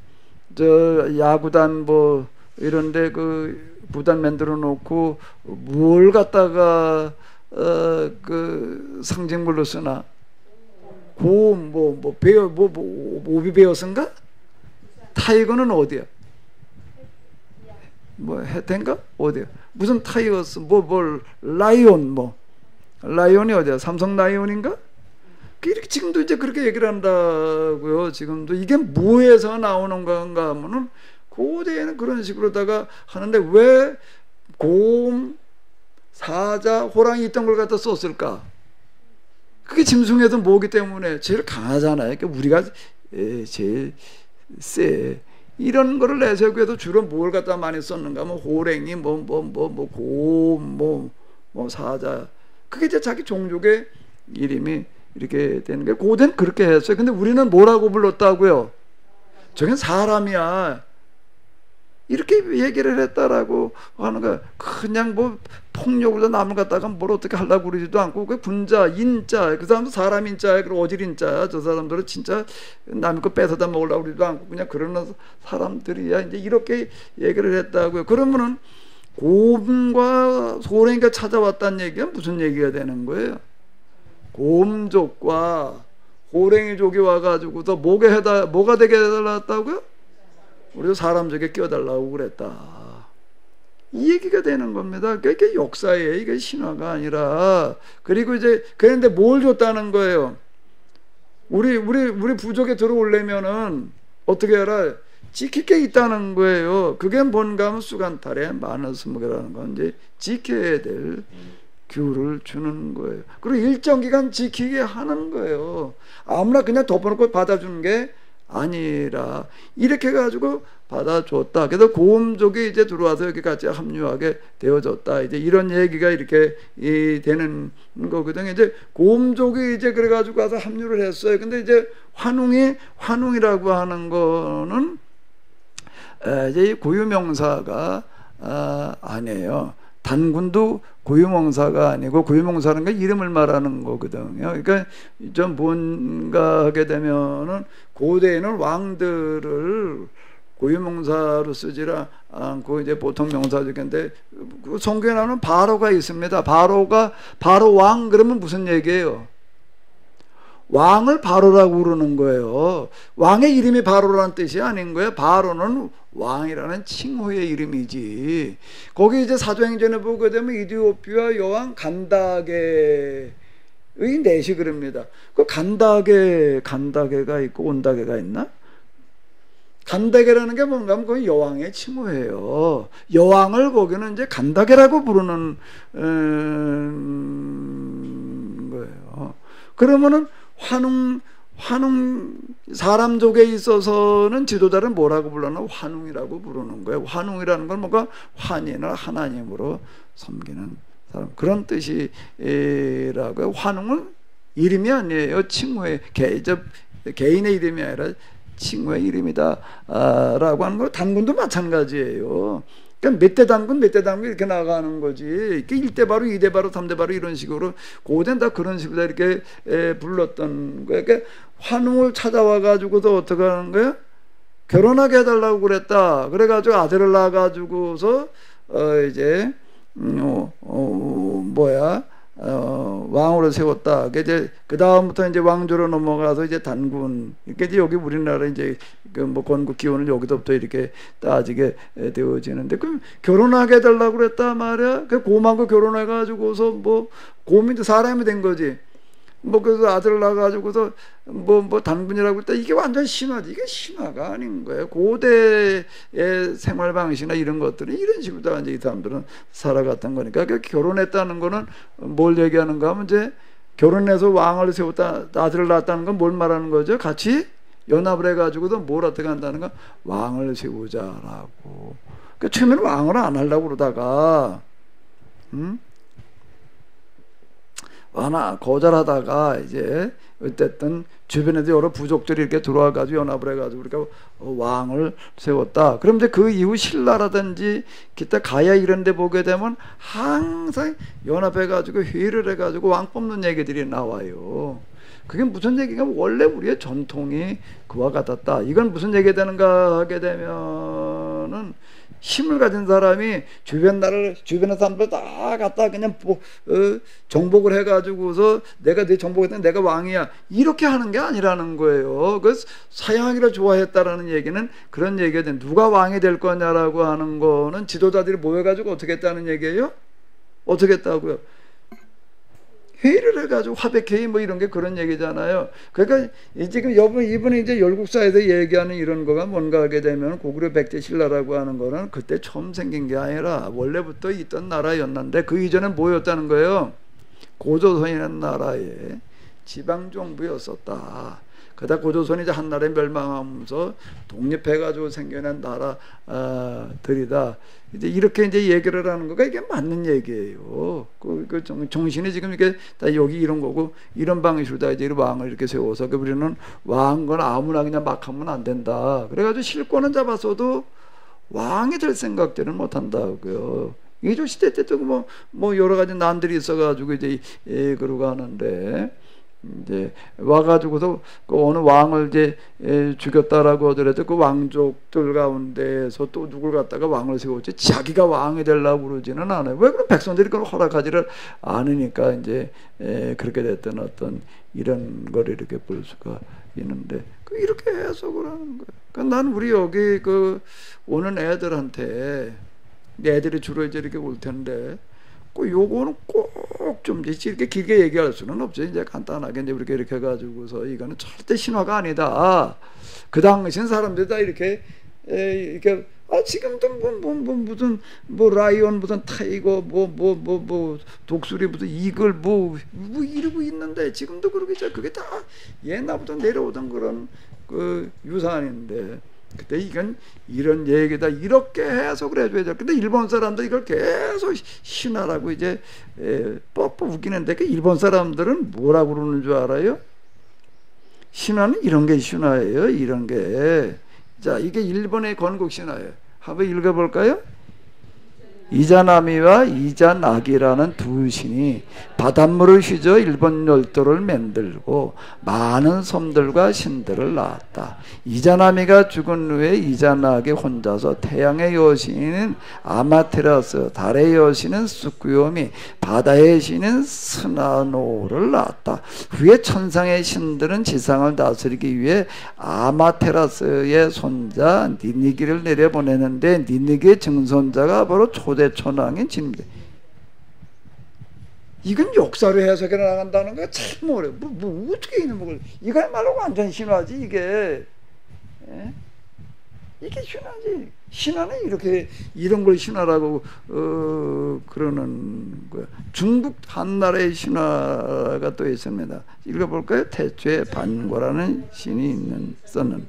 저 야구단 뭐 이런데 그 구단 만들어 놓고 뭘 갖다가 그 상징물로 쓰나? 곰 베어 오비 베어스인가? 타이거는 어디야? 뭐 해태인가? 어디야? 무슨 타이거스 라이온 라이온이 어디야? 삼성 라이온인가? 이렇게 지금도 이제 그렇게 얘기를 한다고요. 지금도 이게 뭐에서 나오는 건가 하면은 고대에는 그런 식으로다가 하는데 왜 곰, 사자, 호랑이 있던 걸 갖다 썼을까? 그게 짐승에도 뭐기 때문에 제일 강하잖아요. 그러니까 우리가 제일 세. 이런 거를 내세우기에도 주로 뭘 갖다 많이 썼는가? 호랭이, 곰, 사자. 그게 이제 자기 종족의 이름이 이렇게 되는 거예요. 고대는 그렇게 했어요. 근데 우리는 뭐라고 불렀다고요? 저긴 사람이야. 이렇게 얘기를 했다라고 하는 거야. 그냥 폭력으로 남을 갖다가 뭘 어떻게 하려고 그러지도 않고, 그 군자, 인자, 그 사람도 사람 인자야, 그리고 어질 인자야. 저 사람들은 진짜 남의 거 뺏어다 먹으려고 그러지도 않고, 그냥 그런 사람들이야. 이제 이렇게 얘기를 했다고요. 그러면은, 곰과 호랭이가 찾아왔다는 얘기가 무슨 얘기가 되는 거예요? 곰족과 호랭이족이 와가지고서 뭐가 되게 해달랐다고요? 우리도 사람족에 끼워달라고 그랬다. 이 얘기가 되는 겁니다. 그게 역사예요. 이게 신화가 아니라. 그리고 이제 그런데 뭘 줬다는 거예요? 우리 부족에 들어오려면은 어떻게 해라? 지킬 게 있다는 거예요. 그게 뭔가 하면 수간탈에 만원스무개라는 건 이제 지켜야 될 규를 주는 거예요. 그리고 일정 기간 지키게 하는 거예요. 아무나 그냥 덮어놓고 받아주는 게 아니라 이렇게 해가지고 받아줬다. 그래서 고음족이 이제 들어와서 여기 같이 합류하게 되어졌다. 이제 이런 얘기가 이렇게 되는 거거든요. 이제 고음족이 이제 그래가지고 와서 합류를 했어요. 근데 이제 환웅이라고 하는 거는 이제 고유명사가 아니에요. 단군도 고유명사가 아니고 고유명사는 게 이름을 말하는 거거든요. 그러니까 좀 뭔가 하게 되면은 고대에는 왕들을 고유명사로 쓰지라 않고 이제 보통 명사적인데 그 성경에 나오는 바로가 있습니다. 바로 왕 그러면 무슨 얘기예요? 왕을 바로라고 부르는 거예요. 왕의 이름이 바로라는 뜻이 아닌 거예요. 바로는 왕이라는 칭호의 이름이지. 거기 이제 사도행전에 보게 되면 이디오피아 여왕 간다게의 넷이 그럽니다. 그 간다게가 있고 온다게가 있나? 간다게라는 게 뭔가 하면 그건 여왕의 칭호예요. 여왕을 거기는 이제 간다게라고 부르는 거예요. 그러면은 환웅 사람족에 있어서는 지도자를 뭐라고 불러나? 환웅이라고 부르는 거예요. 환웅이라는 건 뭔가 환인을 하나님으로 섬기는 사람, 그런 뜻이라고요. 환웅은 이름이 아니에요. 칭호의 개인의 이름이 아니라 칭호의 이름이다 라고 하는 거. 단군도 마찬가지예요. 그러니까 몇 대 단군 이렇게 나가는 거지. 1대 바로, 2대 바로, 3대 바로 이런 식으로 고대는 다 그런 식으로 이렇게 불렀던 거예요. 그러니까 환웅을 찾아와 가지고서 어떻게 하는 거예요? 결혼하게 해달라고 그랬다. 그래가지고 아들을 낳아가지고서 이제 왕으로 세웠다. 이제 그 다음부터 이제 왕조로 넘어가서 이제 단군. 이렇게 이제 여기 우리나라 이제 그 뭐 건국 기원을 여기서부터 이렇게 따지게 되어지는데, 그럼 결혼하게 해달라고 그랬다 말이야. 그 곰하고 결혼해가지고서 뭐 곰이 사람이 된 거지. 뭐 그래서 아들을 낳아가지고서 뭐 단군이라고 했다. 이게 완전 신화지. 이게 신화가 아닌 거예요. 고대의 생활 방식이나 이런 것들은 이런 식으로 다 이제 이 사람들은 살아갔던 거니까. 그 결혼했다는 거는 뭘 얘기하는가 하면 이제 결혼해서 왕을 세웠다, 아들을 낳았다는 건 뭘 말하는 거죠? 같이 연합을 해가지고도 뭘 어떻게 한다는 거? 왕을 세우자라고. 그 처음에는 왕을 안 하려고 그러다가 거절하다가 이제 어쨌든 주변에도 여러 부족들이 이렇게 들어와가지고 연합을 해가지고 우리가 왕을 세웠다. 그럼 이제 그 이후 신라라든지 기타 가야 이런 데 보게 되면 항상 연합해가지고 회의를 해가지고 왕 뽑는 얘기들이 나와요. 그게 무슨 얘기가 원래 우리의 전통이 그와 같았다. 이건 무슨 얘기가 되는가 하게 되면은 힘을 가진 사람이 주변의 사람들 다 갖다 그냥 정복을 해가지고서 내가 내 정복했더니 내가 왕이야 이렇게 하는 게 아니라는 거예요. 그 사양하기를 좋아했다라는 얘기는 그런 얘기가 돼. 누가 왕이 될 거냐라고 하는 거는 지도자들이 모여가지고 어떻게 했다는 얘기예요? 어떻게 했다고요? 회의를 해가지고 화백회의 뭐 이런 게 그런 얘기잖아요. 그러니까 지금 이번에 이제 열국사에서 얘기하는 이런 거가 뭔가 하게 되면 고구려 백제 신라라고 하는 거는 그때 처음 생긴 게 아니라 원래부터 있던 나라였는데 그 이전엔 뭐였다는 거예요? 고조선이라는 나라의 지방정부였었다. 그러다 고조선이 이제 한나라에 멸망하면서 독립해가지고 생겨난 나라들이다. 이제 이렇게 이제 얘기를 하는 거가 이게 맞는 얘기예요. 그 정신이 지금 이게 다 여기 이런 거고 이런 방식으로 다 이제 왕을 이렇게 세워서 우리는 왕건 아무나 그냥 막 하면 안 된다. 그래가지고 실권은 잡았어도 왕이 될 생각들은 못 한다고요. 이조 시대 때도 뭐 여러 가지 난들이 있어가지고 이제 그러고 하는데. 이제 와가지고서 그 어느 왕을 이제 죽였다라고 하더라도 그 왕족들 가운데서 또 누굴 갖다가 왕을 세웠지 자기가 왕이 되려고 그러지는 않아요. 왜 그럼 백성들이 그걸 허락하지를 않으니까 이제 그렇게 됐던 어떤 이런 걸 이렇게 볼 수가 있는데 이렇게 해석을 하는 거예요. 그러니까 난 우리 여기 그 오는 애들한테 애들이 주로 이제 이렇게 올 텐데 요거는 꼭 좀 이렇게 길게 얘기할 수는 없죠. 이제 간단하게 이제 이렇게 해가지고서 이거는 절대 신화가 아니다. 그 당시엔 사람들이 다 이렇게 지금도 무슨 라이온 무슨 타이거 독수리 무슨 이글 이러고 있는데 지금도 그러겠죠. 그게 다 옛날부터 내려오던 그런 그 유산인데. 그때 이건 이런 얘기다 이렇게 해석을 해줘야 돼. 근데 일본 사람들 이걸 계속 신화라고 이제 뻑뻑 웃기는데 그 일본 사람들은 뭐라고 그러는 줄 알아요? 신화는 이런 게 신화예요. 이런 게. 자, 이게 일본의 건국 신화예요. 한번 읽어볼까요? 이자나미와 이자나기라는 두 신이 바닷물을 휘저 일본 열도를 만들고 많은 섬들과 신들을 낳았다. 이자나미가 죽은 후에 이자나기 혼자서 태양의 여신인 아마테라스, 달의 여신은 스쿠요미, 바다의 신인 스나노를 낳았다. 후에 천상의 신들은 지상을 다스리기 위해 아마테라스의 손자 니니기를 내려보내는데 니니기의 증손자가 바로 초대천왕인 진대. 이건 역사로 해석해 나간다는 거 참 어려워. 어떻게 이놈 걸 이거야말로 완전 신화지 이게. 예? 이게 신화지. 신화는 이렇게 이런 걸 신화라고 그러는 거야. 중국 한나라의 신화가 또 있습니다. 읽어볼까요? 태초에 반고라는 신이 썼는.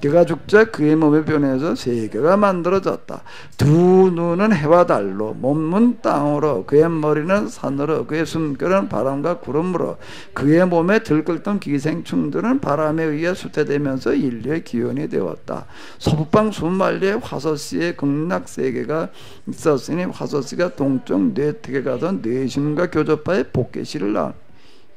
그가 죽자 그의 몸에 변해서 세계가 만들어졌다. 두 눈은 해와 달로, 몸은 땅으로, 그의 머리는 산으로, 그의 숨결은 바람과 구름으로, 그의 몸에 들끓던 기생충들은 바람에 의해 수태되면서 인류의 기원이 되었다. 서북방 수만리의 화서씨의 극락세계가 있었으니 화서씨가 동쪽 뇌특에 가던 뇌신과 교조파의 복개시를 낳은.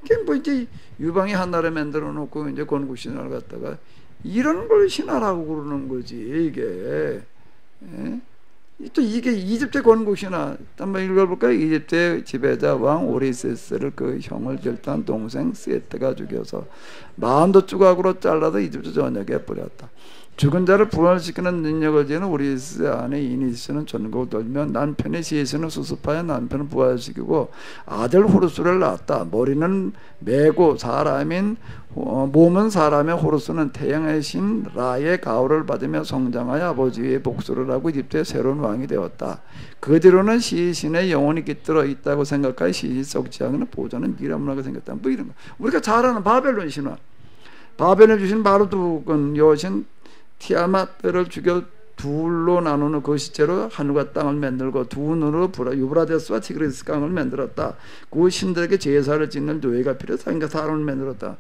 이게 뭐 이제 유방이 한나라 만들어 놓고 이제 건국신화를 갖다가 이런 걸 신화라고 그러는 거지 이게. 예? 또 이게 이집트 건국신화 한번 읽어볼까요? 이집트의 지배자 왕 오리세스를 그 형을 절단한 동생 세트가 죽여서 40도 조각으로 잘라서 이집트 전역에 뿌렸다. 죽은 자를 부활시키는 능력을 지닌 오리스 아내 이니스는 전국을 돌며 남편의 시에서는 수습하여 남편을 부활시키고 아들 호루스를 낳았다. 머리는 메고 사람인 몸은 사람의 호루스는 태양의 신 라의 가호를 받으며 성장하여 아버지의 복수를 하고 이집트의 새로운 왕이 되었다. 그 뒤로는 시신의 영혼이 깃들어 있다고 생각하여 시신이 썩지 않는 보존은 미라문화가 생겼다. 뭐 이런 거. 우리가 잘 아는 바벨론 신화. 바벨론 주신 마르두건 여신 티아마트를 죽여 둘로 나누는 그 시체로 하늘과 땅을 만들고 두 눈으로 유브라데스와 티그리스 강을 만들었다. 그 신들에게 제사를 짓는 노예가 필요하니까 사람을 만들었다.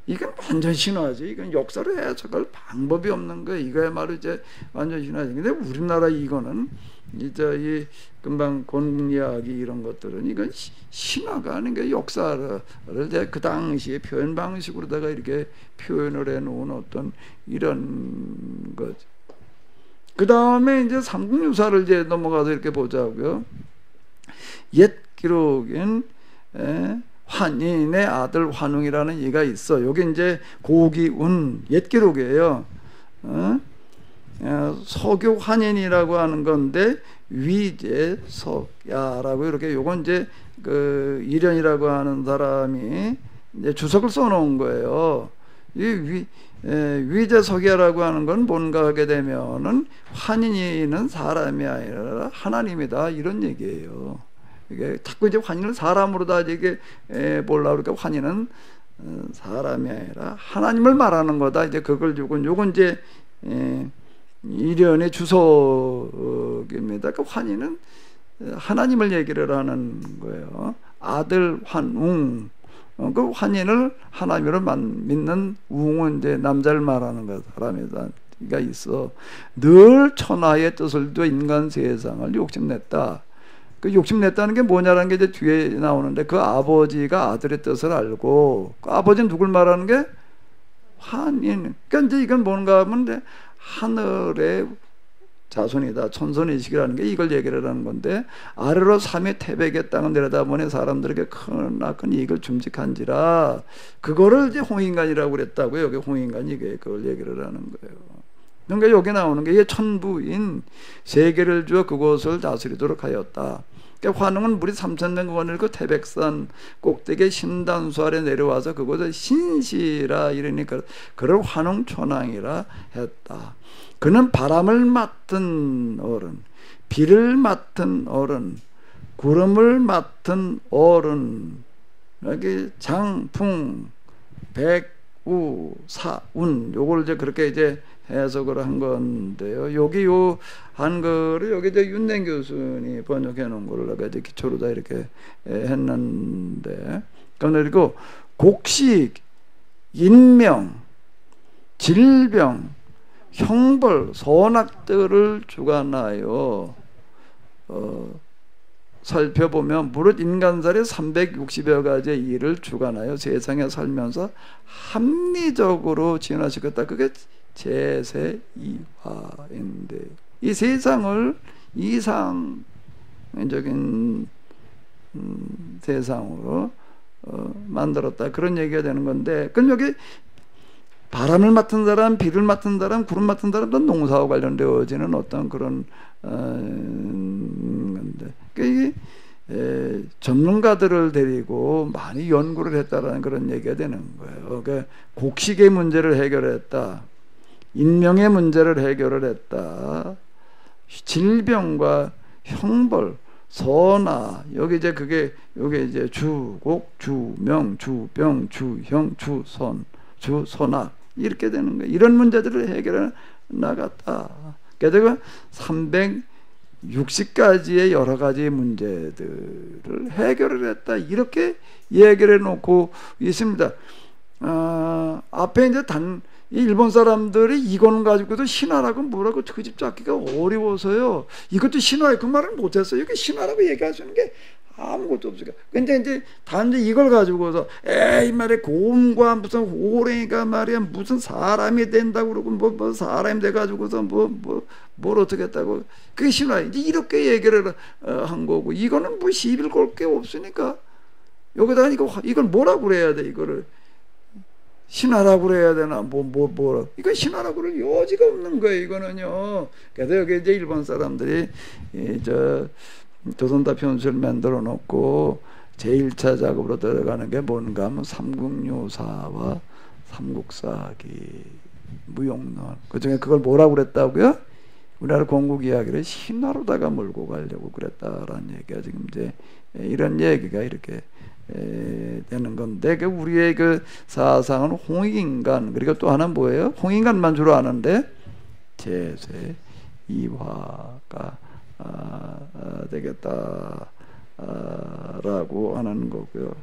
이건 완전 신화지. 이건 역사로 해석할 방법이 없는 거야. 이거야말로 이제 완전 신화지. 근데 우리나라 이거는 이제 이 금방 건국 이야기 이런 것들은 이건 신화가 아닌가. 역사를 그 당시에 표현 방식으로다가 이렇게 표현을 해놓은 어떤 이런 거죠. 그 다음에 이제 삼국유사를 이제 넘어가서 이렇게 보자고요. 옛 기록인 환인의 아들 환웅이라는 얘가 있어. 여기 이제 고기운 옛 기록이에요. 서교 환인이라고 하는 건데 위제 석야라고 이렇게 요건 이제 그 이련이라고 하는 사람이 이제 주석을 써놓은 거예요. 이 위제 석야라고 하는 건 뭔가 하게 되면은 환인이는 사람이 아니라 하나님이다 이런 얘기예요. 이게 자꾸 이제 환인을 사람으로 다 이게 보려고 그러니까 환인은 사람이 아니라 하나님을 말하는 거다. 이제 그걸 요건 이제 이련의 주석입니다. 그 환인은 하나님을 얘기를 하는 거예요. 아들 환웅. 그 환인을 하나님으로 믿는 웅은 이제 남자를 말하는 거야. 사람이가 있어. 늘 천하의 뜻을 둬 인간 세상을 욕심냈다. 그 욕심냈다는 게 뭐냐라는 게 이제 뒤에 나오는데 그 아버지가 아들의 뜻을 알고 그 아버지는 누굴 말하는 게 환인. 그러니까 이제 이건 뭔가 하면 하늘의 자손이다. 천손의식이라는 게 이걸 얘기를 하는 건데 아래로 삼위 태백의 땅을 내려다보니 사람들에게 크나큰 이익을 줌직한지라 그거를 이제 홍인간이라고 그랬다고요. 여기 홍인간이 이게 그걸 얘기를 하는 거예요. 그러니까 여기 나오는 게 천부인 세계를 주어 그곳을 다스리도록 하였다. 그러니까 환웅은 물이 3,000명 건너고 태백산 꼭대기에 신단수 아래 내려와서 그곳을 신시라 이러니까 그를 환웅천왕이라 했다. 그는 바람을 맡은 어른, 비를 맡은 어른, 구름을 맡은 어른, 여기 장풍, 백우, 사운, 요걸 이제 그렇게 이제 해석을 한 건데요. 여기 요 한글을 여기 이제 윤냉 교수님이 번역해 놓은 걸 내가 이제 기초로 다 이렇게 했는데, 그리고 곡식, 인명, 질병, 형벌, 선악들을 주관하여 살펴보면 무릇 인간살이 360여 가지의 일을 주관하여 세상에 살면서 합리적으로 지원하시겠다. 그게 제세이화인데, 이 세상을 이상적인 세상으로 만들었다, 그런 얘기가 되는 건데, 그럼 여기 바람을 맡은 사람, 비를 맡은 사람, 구름 맡은 사람도 농사와 관련되어지는 어떤 그런 건데, 이게 전문가들을 데리고 많이 연구를 했다라는 그런 얘기가 되는 거예요. 그러니까 곡식의 문제를 해결했다, 인명의 문제를 해결을 했다, 질병과 형벌, 선악, 여기 이제 그게 여기 이제 주곡, 주명, 주병, 주형, 주선, 주선악 이렇게 되는 거예요. 이런 문제들을 해결해 나갔다. 그래서 360가지의 여러 가지 문제들을 해결을 했다, 이렇게 얘기를 해놓고 있습니다. 앞에 이제 이 일본 사람들이 이건 가지고도 신화라고 뭐라고 그 집 잡기가 어려워서요. 이것도 신화에 그 말을 못했어요. 이게 신화라고 얘기할 수 있는 게 아무것도 없으니까. 근데 이제 단지 이걸 가지고서 이 말에 곰과 무슨 호랭이가 말이야 무슨 사람이 된다고 그러고 뭐 사람이 돼가지고서 뭘 어떻게 했다고, 그게 신화. 이제 이렇게 얘기를 한 거고, 이거는 뭐 시비를 걸 게 없으니까 여기다가 이걸 뭐라고 그래야 돼? 이거를 신화라고 그래야 되나? 이거 신화라고 그럴 여지가 없는 거예요, 이거는요. 그래서 여기 이제 일본 사람들이 조선다 편수를 만들어 놓고 제1차 작업으로 들어가는 게 뭔가 하면 삼국유사와 삼국사기, 무용론, 그 중에 그걸 뭐라고 그랬다고요? 우리나라 건국 이야기를 신화로다가 몰고 가려고 그랬다라는 얘기가 지금 이제 이런 얘기가 이렇게 되는 건데, 그 우리의 그 사상은 홍익인간, 그리고 또 하나는 뭐예요? 홍익인간만 주로 아는데 제세 이화가 되겠다라고 하는 거고요.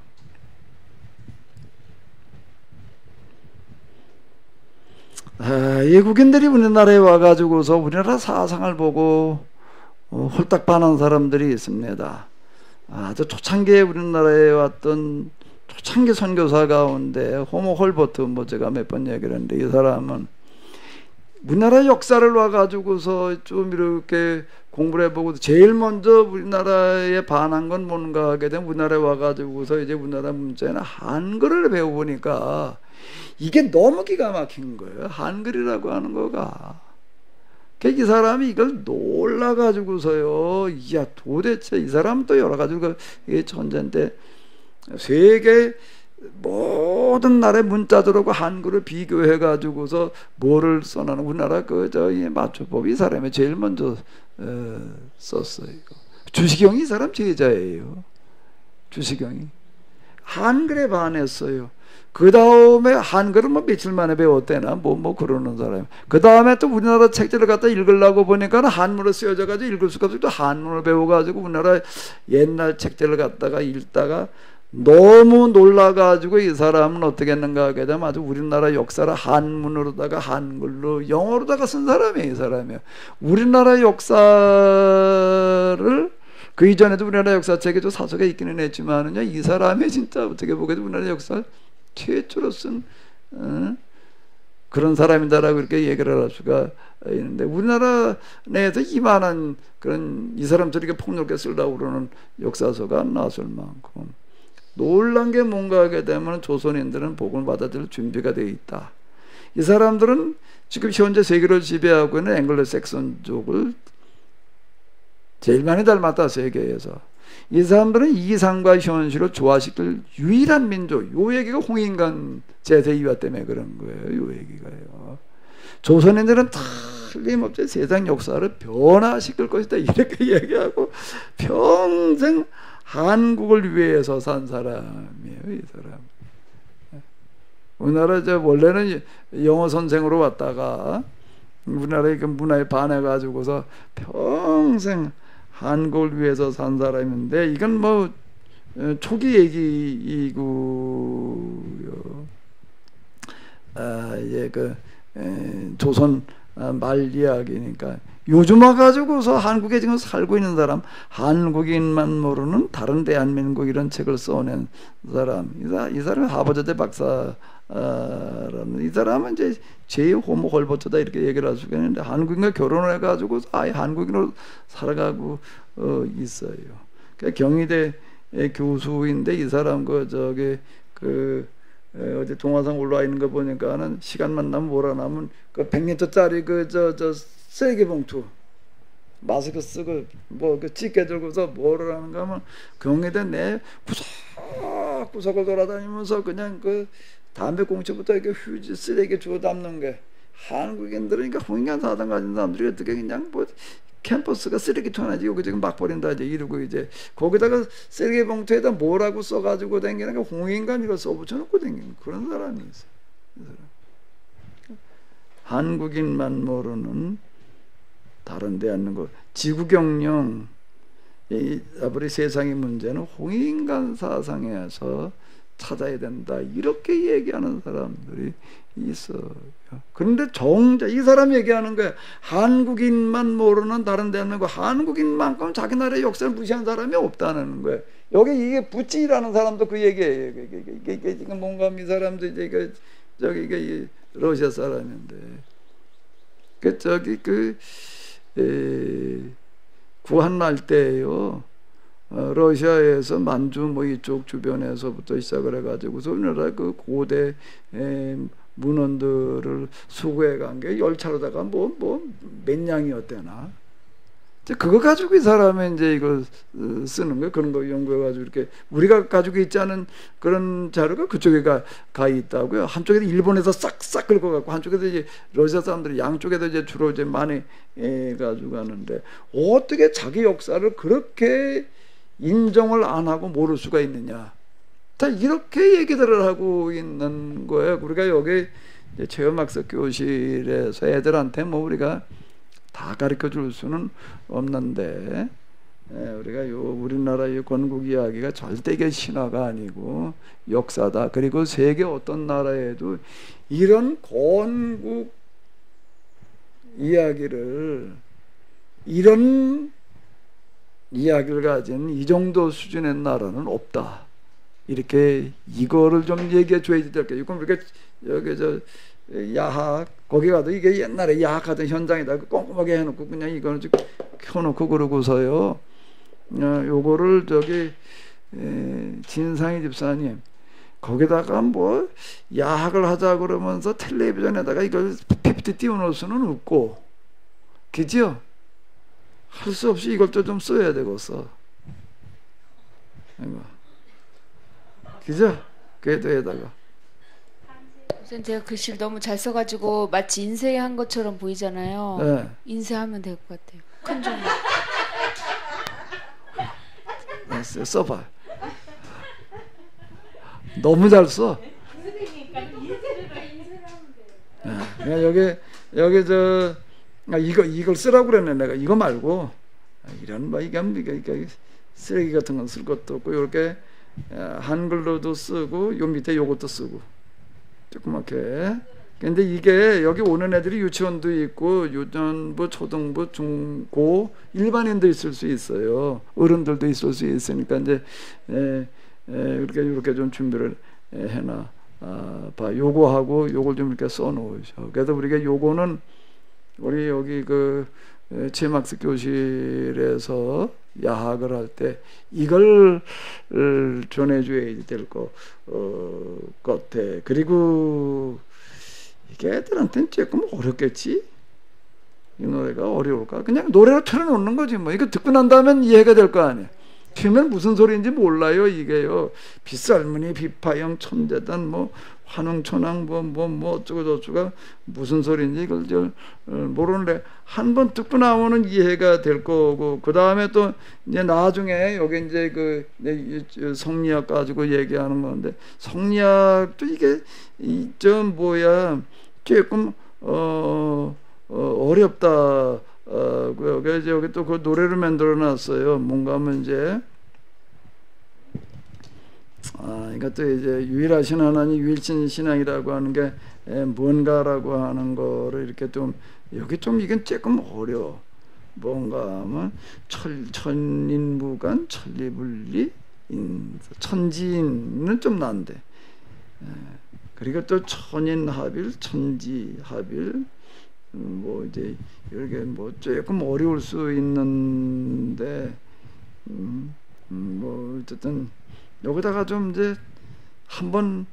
외국인들이 우리나라에 와가지고서 우리나라 사상을 보고 홀딱 반한 사람들이 있습니다. 아주 초창기에 우리나라에 왔던 초창기 선교사 가운데 호모 홀버트, 제가 몇 번 얘기를 했는데, 이 사람은 우리나라 역사를 와가지고서 좀 이렇게 공부를 해보고 제일 먼저 우리나라에 반한 건 뭔가 하게 되면 우리나라에 와가지고서 이제 우리나라 문자나 한글을 배워보니까 이게 너무 기가 막힌 거예요. 한글이라고 하는 거가. 이 사람이 이걸 놀라가지고서요, 야, 도대체 이 사람은 또 여러 가지 이게 천재인데, 세계 모든 나라의 문자들하고 한글을 비교해가지고서 뭐를 써나는 우리나라 이 맞춤법, 이 사람이 제일 먼저 썼어요. 주시경이 이 사람 제자예요. 주시경이 한글에 반했어요. 그 다음에 한글은 며칠 만에 배웠대나 그러는 사람. 그 다음에 또 우리나라 책들을 갖다 읽으려고 보니까 한문으로 쓰여져 가지고 읽을 수가 없어요. 또 한문을 배워가지고 우리나라 옛날 책들을 갖다가 읽다가 너무 놀라가지고 이 사람은 어떻게 했는가 하게 되면 아주 우리나라 역사를 한문으로다가 한글로 영어로다가 쓴 사람이에요. 이 사람이요. 우리나라 역사를 그 이전에도 우리나라 역사책에 좀 사서가 있기는 했지만은요, 이 사람이 진짜 어떻게 보게도 우리나라 역사를 최초로 쓴 그런 사람이다라고 이렇게 얘기를 할 수가 있는데, 우리나라 내에서 이만한 그런 이 사람들이 이렇게 폭넓게 쓰려고 그러는 역사서가 안 나왔을 만큼 놀란 게 뭔가 하게 되면 조선인들은 복음을 받아들일 준비가 되어 있다. 이 사람들은 지금 현재 세계를 지배하고 있는 앵글로색슨족을 제일 많이 닮았다, 세계에서. 이 사람들은 이상과 현실을 조화시킬 유일한 민족. 요 얘기가 홍인간 제세 이화 때문에 그런 거예요. 요 얘기가요. 조선인들은 틀림없이 세상 역사를 변화시킬 것이다 이렇게 얘기하고 평생 한국을 위해서 산 사람이에요. 이 사람. 우리나라 원래는 영어 선생으로 왔다가 우리나라의 그 문화에 반해가지고서 평생 한국을 위해서 산 사람인데 이건 뭐 초기 얘기이고요. 이제 조선 말 이야기니까 요즘 와가지고서 한국에 지금 살고 있는 사람, 한국인만 모르는 다른 대한민국 이런 책을 써낸 사람, 이 사람이 하버드대 박사라는 이 사람은 이제 제 호모 헐버트다 이렇게 얘기를 할 수가 있는데 한국인과 결혼을 해가지고 아예 한국인으로 살아가고 있어요. 그러니까 경희대 교수인데 이 사람 어디 동화상 올라와 있는 거 보니까는 시간만 나면 뭐라 나면 그 100리터짜리 쓰레기 봉투 마스크 쓰고 그 찌개 들고서 뭐를 하는가 하면 경희대 내 구석구석을 돌아다니면서 그냥 그 담배 꽁초부터 이렇게 휴지 쓰레기 주워 담는 게 한국인들은 그러니까 홍인간 사상 가진 사람들이 어떻게 그냥 뭐 캠퍼스가 쓰레기통 하나지 여기 지금 막 버린다 이제 이러고 이제 거기다가 쓰레기 봉투에다 뭐라고 써가지고 다니는 게 홍인간이라고 써붙여놓고 다니는 그런 사람이 있어요. 한국인만 모르는 다른 대한민국 지구경영 우리 세상의 문제는 홍인간 사상에서 찾아야 된다 이렇게 얘기하는 사람들이 있어요. 그런데 정작 이 사람이 얘기하는 거야. 한국인만 모르는 다른 대한민국 한국인만큼 자기 나라의 역사를 무시한 사람이 없다는 거예요. 여기 이게 부찌라는 사람도 그 얘기예요. 이게 지금 뭔가 이 사람도 이제 이게 러시아 사람인데 구한말 때요. 러시아에서 만주 뭐 이쪽 주변에서부터 시작을 해가지고서 우리나라 그 고대 문헌들을 수거해 간 게 열차로다가 몇 냥이었대나. 그거 가지고 이 사람이 이제 이걸 쓰는 거예요. 그런 거 연구해가지고 이렇게 우리가 가지고 있지 않은 그런 자료가 그쪽에 가 있다고요. 한쪽에서 일본에서 싹싹 긁어갖고 한쪽에서 이제 러시아 사람들이 양쪽에서 이제 주로 이제 많이 가지고 가는데 어떻게 자기 역사를 그렇게 인정을 안 하고 모를 수가 있느냐. 다 이렇게 얘기들을 하고 있는 거예요. 우리가 여기 체험학습 교실에서 애들한테 뭐 우리가 다 가르쳐 줄 수는 없는데 우리가 우리나라의 건국 이야기가 절대 이게 신화가 아니고 역사다. 그리고 세계 어떤 나라에도 이런 건국 이야기를 이런 이야기를 가진 이 정도 수준의 나라는 없다. 이렇게 이거를 좀 얘기해 줘야 될 거예요. 그럼 이렇게 여기 야학 거기 가도 이게 옛날에 야학하던 현장에다 꼼꼼하게 해놓고 그냥 이거는 켜놓고 그러고서요. 요거를 진상희 집사님 거기다가 뭐 야학을 하자 그러면서 텔레비전에다가 이걸 PPT 띄워놓을 수는 없고, 그죠? 할 수 없이 이걸 좀 써야 되겠어. 그죠? 궤도에다가. 우선 제가 글씨를 너무 잘 써가지고 마치 인쇄한 것처럼 보이잖아요. 네. 인쇄하면 될 것 같아요. 큰 종이. 써봐. 너무 잘 써. 여기 이걸 쓰라고 그랬네. 내가 이거 말고 이런 이게 쓰레기 같은 건 쓸 것도 없고 이렇게 한글로도 쓰고 요 밑에 요것도 쓰고 조그맣게. 근데 이게 여기 오는 애들이 유치원도 있고 유년부, 초등부, 중고 일반인도 있을 수 있어요. 어른들도 있을 수 있으니까 이제 이렇게 좀 준비를 해놔 봐. 요거하고 요걸 좀 이렇게 써놓으셔. 그래서 우리가 요거는 우리 여기 체험학습 교실에서 야학을 할 때 이걸 전해줘야 될 것 같아. 그리고 이게 애들한테는 조금 어렵겠지? 이 노래가 어려울까? 그냥 노래로 틀어놓는 거지 뭐. 이거 듣고 난 다음엔 이해가 될 거 아니야. 치면 무슨 소리인지 몰라요. 이게요. 빗살무늬 비파형 천재단 뭐 환웅천왕 뭐 어쩌고 저쩌고 무슨 소리인지 이걸 모르는데 한 번 듣고 나오면 이해가 될 거고, 그 다음에 또 이제 나중에 여기 이제 그 성리학 가지고 얘기하는 건데, 성리학도 이게 좀 뭐야 조금 어렵다. 그래서 여기 또 그 노래를 만들어 놨어요. 뭔가 하면 이제 이것도 이제 유일하신 하나님 유일신 신앙이라고 하는 게 뭔가라고 하는 거를 이렇게 좀 여기 좀 이건 조금 어려워. 뭔가 하면 천인무관 천리분리 천지인은 좀 난데, 그리고 또 천인합일 천지합일 뭐 이제 이렇게 뭐 조금 어려울 수 있는데 뭐 어쨌든 여기다가 좀 이제 한번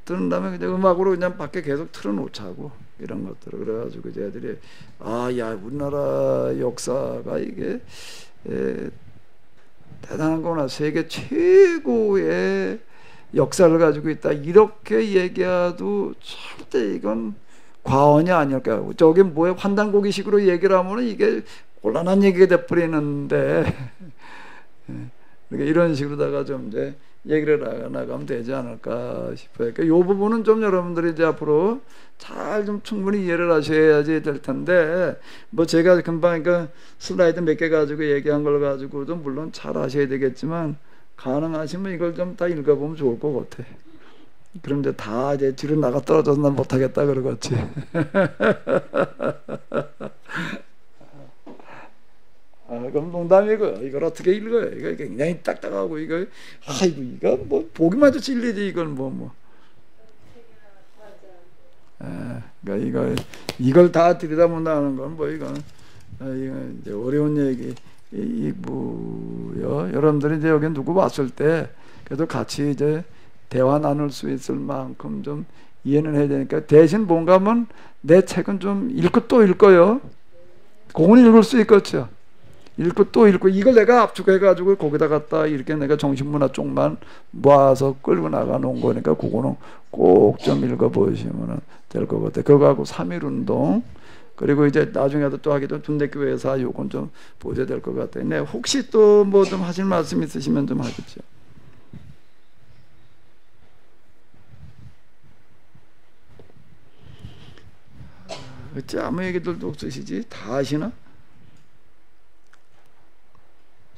들은 다음에 그냥 음악으로 그냥 밖에 계속 틀어놓자고 이런 것들을 그래가지고 이제 애들이 야 우리나라 역사가 이게 대단한 거구나, 세계 최고의 역사를 가지고 있다, 이렇게 얘기해도 절대 이건 과언이 아닐까. 저게 뭐야 환단고기식으로 얘기를 하면은 이게 곤란한 얘기가 돼버리는데 그러니까 이런 식으로다가 좀 이제 얘기를 나가면 되지 않을까 싶어요. 그러니까 이 부분은 좀 여러분들이 이제 앞으로 잘 좀 충분히 이해를 하셔야지 될 텐데, 뭐 제가 금방 그 슬라이드 몇 개 가지고 얘기한 걸 가지고도 물론 잘 하셔야 되겠지만, 가능하시면 이걸 좀 다 읽어보면 좋을 것 같아. 그런데 다 이제 뒤로 나가 떨어져서 난 못하겠다 그러겠지. 그럼 농담이고, 이걸 어떻게 읽어요? 이거 굉장히 딱딱하고, 이거 아이고 이거 뭐 보기만 해도 찔리지 이건 뭐. 그러니까 이걸 다 들여다본다는 건 뭐 이건 이제 어려운 얘기. 뭐요? 여러분들이 이제 여기 누구 왔을 때 그래도 같이 이제 대화 나눌 수 있을 만큼 좀 이해는 해야 되니까, 대신 뭔가 하면 내 책은 좀 읽고 또 읽어요. 그건 읽을 수 있겠죠. 읽고 또 읽고, 이걸 내가 압축해가지고 거기다 갖다 이렇게 내가 정신문화 쪽만 모아서 끌고 나가 놓은 거니까, 그거는 꼭 좀 읽어보시면 될 것 같아요. 그거하고 3.1운동, 그리고 이제 나중에도 또 하기도 둔대교회사 요건 좀 보셔야 될 것 같아요. 네, 혹시 또 뭐 좀 하실 말씀 있으시면 좀 하겠죠. 어째 아무 얘기들도 없으시지? 다 아시나?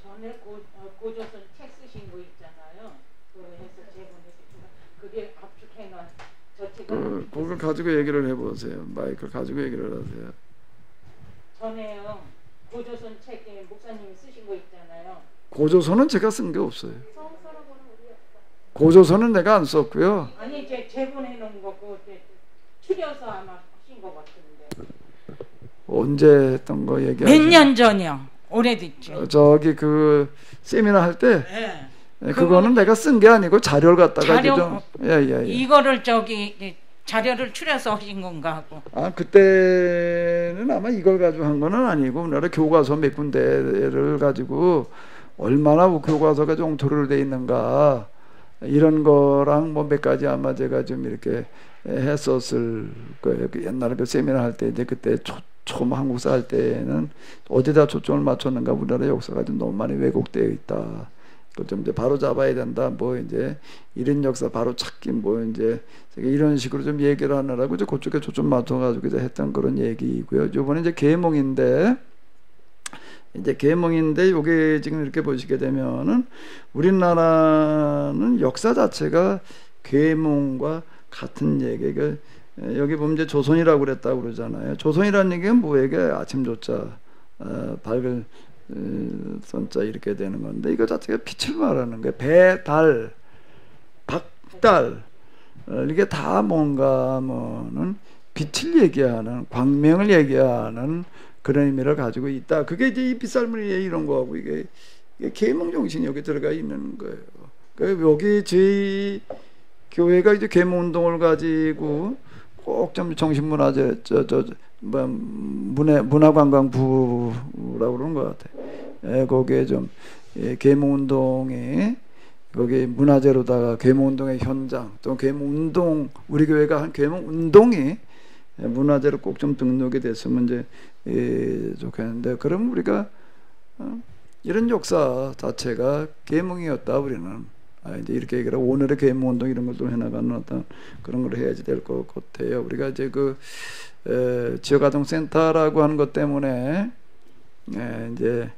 전에 고조선 책 쓰신 거 있잖아요. 그래서 제가 그게 압축해놓은 저 책은 그걸 가지고 얘기를 해보세요. 마이크를 가지고 얘기를 하세요. 전에요 고조선 책에 목사님이 쓰신 거 있잖아요. 고조선은 제가 쓴 게 없어요. 고조선은 내가 안 썼고요. 아니 제본해놓은 거 그거 추려서 아마 하신 거 같은데. 언제 했던 거 얘기하죠? 몇 년 전이요. 오래됐죠. 저기 그 세미나 할 때 네. 그거는 내가 쓴 게 아니고 자료를 갖다가 좀 이거를 자료를 추려서 하신 건가 하고. 그때는 아마 이걸 가지고 한 거는 아니고, 우리나라 교과서 몇 군데를 가지고 얼마나 교과서가 엉터리로 돼 있는가 이런 거랑 뭐 몇 가지 아마 제가 좀 이렇게 했었을 거예요. 옛날에 그 세미나 할 때 이제 그때 처음 한국사 할 때는 어디다 초점을 맞췄는가, 우리나라 역사가 좀 너무 많이 왜곡되어 있다. 그걸 좀 이제 바로 잡아야 된다. 뭐 이제 이런 역사 바로 찾기 뭐 이제 이런 식으로 좀 얘기를 하느라고 이제 그쪽에 초점 맞춰가지고 이제 했던 그런 얘기고요. 요번에 이제 계몽인데 요게 지금 이렇게 보시게 되면은 우리나라는 역사 자체가 계몽과 같은 얘기가, 여기 보면 이제 조선이라고 그랬다고 그러잖아요. 조선이라는 얘기는 뭐에게 아침조자 밝을 선자 이렇게 되는 건데, 이거 자체가 빛을 말하는 거예요. 배, 달, 박달, 이게 다 뭔가 하면은 빛을 얘기하는, 광명을 얘기하는 그런 의미를 가지고 있다. 그게 이제 이 빗살무늬 이런 거하고 이게 계몽 정신이 여기 들어가 있는 거예요. 그러니까 여기 저희 교회가 이제 계몽 운동을 가지고 꼭 좀 정신문화재 문화관광부라고 그러는 것 같아. 거기에 좀 계몽운동이 거기 문화재로다가 계몽운동의 현장 또 계몽운동 우리 교회가 한 계몽운동이 문화재로 꼭 좀 등록이 됐으면 이제 좋겠는데 그럼 우리가 이런 역사 자체가 계몽이었다 우리는 이제 이렇게 얘기를 하고 오늘의 계몽운동 이런 걸 좀 해나가는 어떤 그런 걸 해야지 될 것 같아요. 우리가 이제 그 지역아동센터라고 하는 것 때문에 이제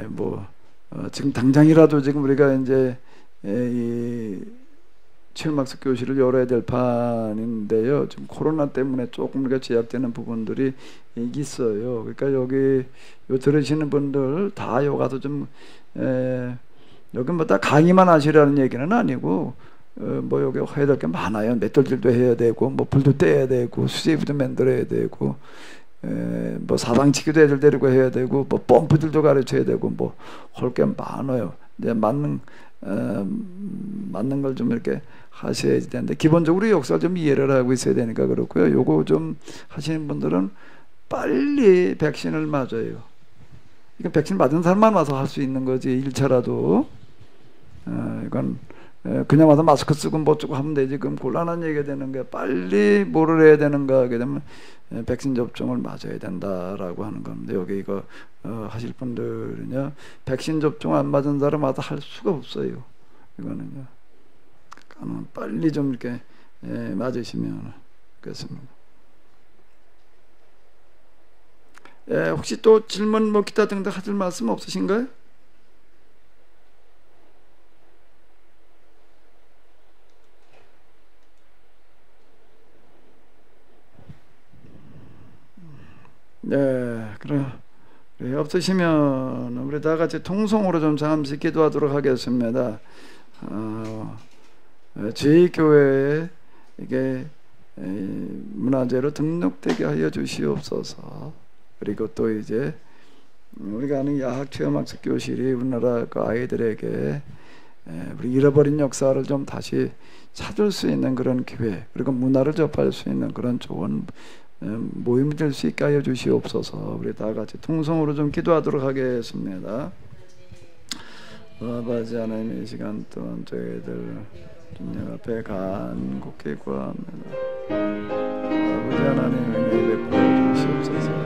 뭐 지금 당장이라도 지금 우리가 이제 이 체험학습 교실을 열어야 될 판인데요. 지금 코로나 때문에 조금 우리가 제약되는 부분들이 있어요. 그러니까 여기 요 들으시는 분들 다 요 가서 좀 여기 뭐 다 강의만 하시라는 얘기는 아니고 뭐 여기 해야 될 게 많아요. 맷돌질도 해야 되고 뭐 불도 떼야 되고 수제비도 만들어야 되고 뭐 사당치기도 애들 데리고 해야 되고 뭐 펌프들도 가르쳐야 되고 뭐 할 게 많아요. 이제 맞는 걸 좀 이렇게 하셔야 되는데 기본적으로 역사를 좀 이해를 하고 있어야 되니까 그렇고요. 요거 좀 하시는 분들은 빨리 백신을 맞아요. 이건 백신 맞은 사람만 와서 할 수 있는 거지 1차라도 이건 그냥 와서 마스크 쓰고 뭐 쓰고 하면 되지. 그럼 곤란한 얘기가 되는 게 빨리 뭐를 해야 되는가 하게 되면 백신 접종을 맞아야 된다라고 하는 겁니다. 여기 이거 하실 분들은요 백신 접종 안 맞은 사람마다 할 수가 없어요. 이거는요 빨리 좀 이렇게 맞으시면 좋겠습니다. 혹시 또 질문 뭐 기타 등등 하실 말씀 없으신가요? 네, 그럼 없으시면 우리 다 같이 통성으로 좀 잠시 기도하도록 하겠습니다. 저희 교회에 이게 문화재로 등록되게 하여 주시옵소서. 그리고 또 이제 우리가 아는 야학체험학습 교실이 우리나라 그 아이들에게 우리 잃어버린 역사를 좀 다시 찾을 수 있는 그런 기회, 그리고 문화를 접할 수 있는 그런 좋은 모임이 될 수 있게 하여 주시옵소서. 우리 다 같이 통성으로 좀 기도하도록 하겠습니다. 아버지 하나님, 이 시간 동안 저희들 주님 앞에 간곡히 구합니다. 아버지 하나님, 은혜 베풀어 주시옵소서.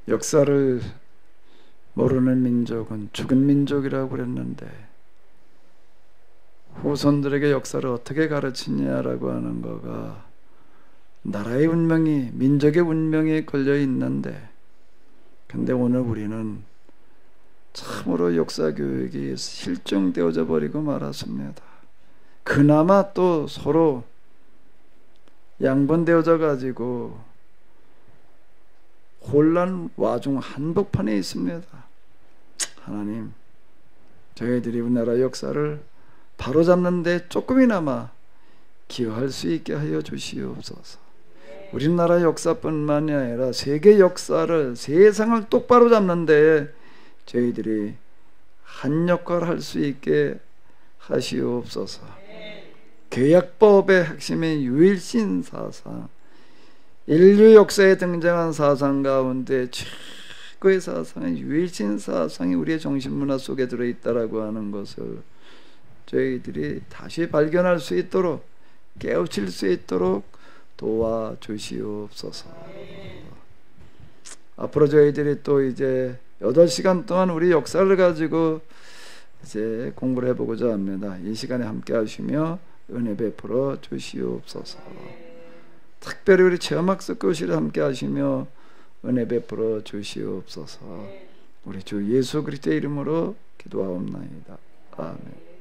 역사를 모르는 민족은 죽은 민족이라고 그랬는데 후손들에게 역사를 어떻게 가르치냐라고 하는 거가 나라의 운명이, 민족의 운명에 걸려 있는데, 근데 오늘 우리는 참으로 역사 교육이 실종되어져 버리고 말았습니다. 그나마 또 서로 양분되어져 가지고 혼란 와중 한복판에 있습니다. 하나님, 저희들이 우리나라 역사를 바로잡는데 조금이나마 기여할 수 있게 하여 주시옵소서. 우리나라 역사뿐만이 아니라 세계 역사를, 세상을 똑바로 잡는데 저희들이 한 역할 할 수 있게 하시옵소서. 계약법의 핵심인 유일신 사상, 인류 역사에 등장한 사상 가운데 최고의 사상은 유일신 사상이 우리의 정신문화 속에 들어있다라고 하는 것을 저희들이 다시 발견할 수 있도록, 깨우칠 수 있도록 도와주시옵소서. 앞으로 저희들이 또 이제 8시간 동안 우리 역사를 가지고 이제 공부를 해보고자 합니다. 이 시간에 함께 하시며 은혜 베풀어 주시옵소서. 특별히 우리 체험학습 교실을 함께 하시며 은혜 베풀어 주시옵소서. 우리 주 예수 그리스도의 이름으로 기도하옵나이다. 아멘.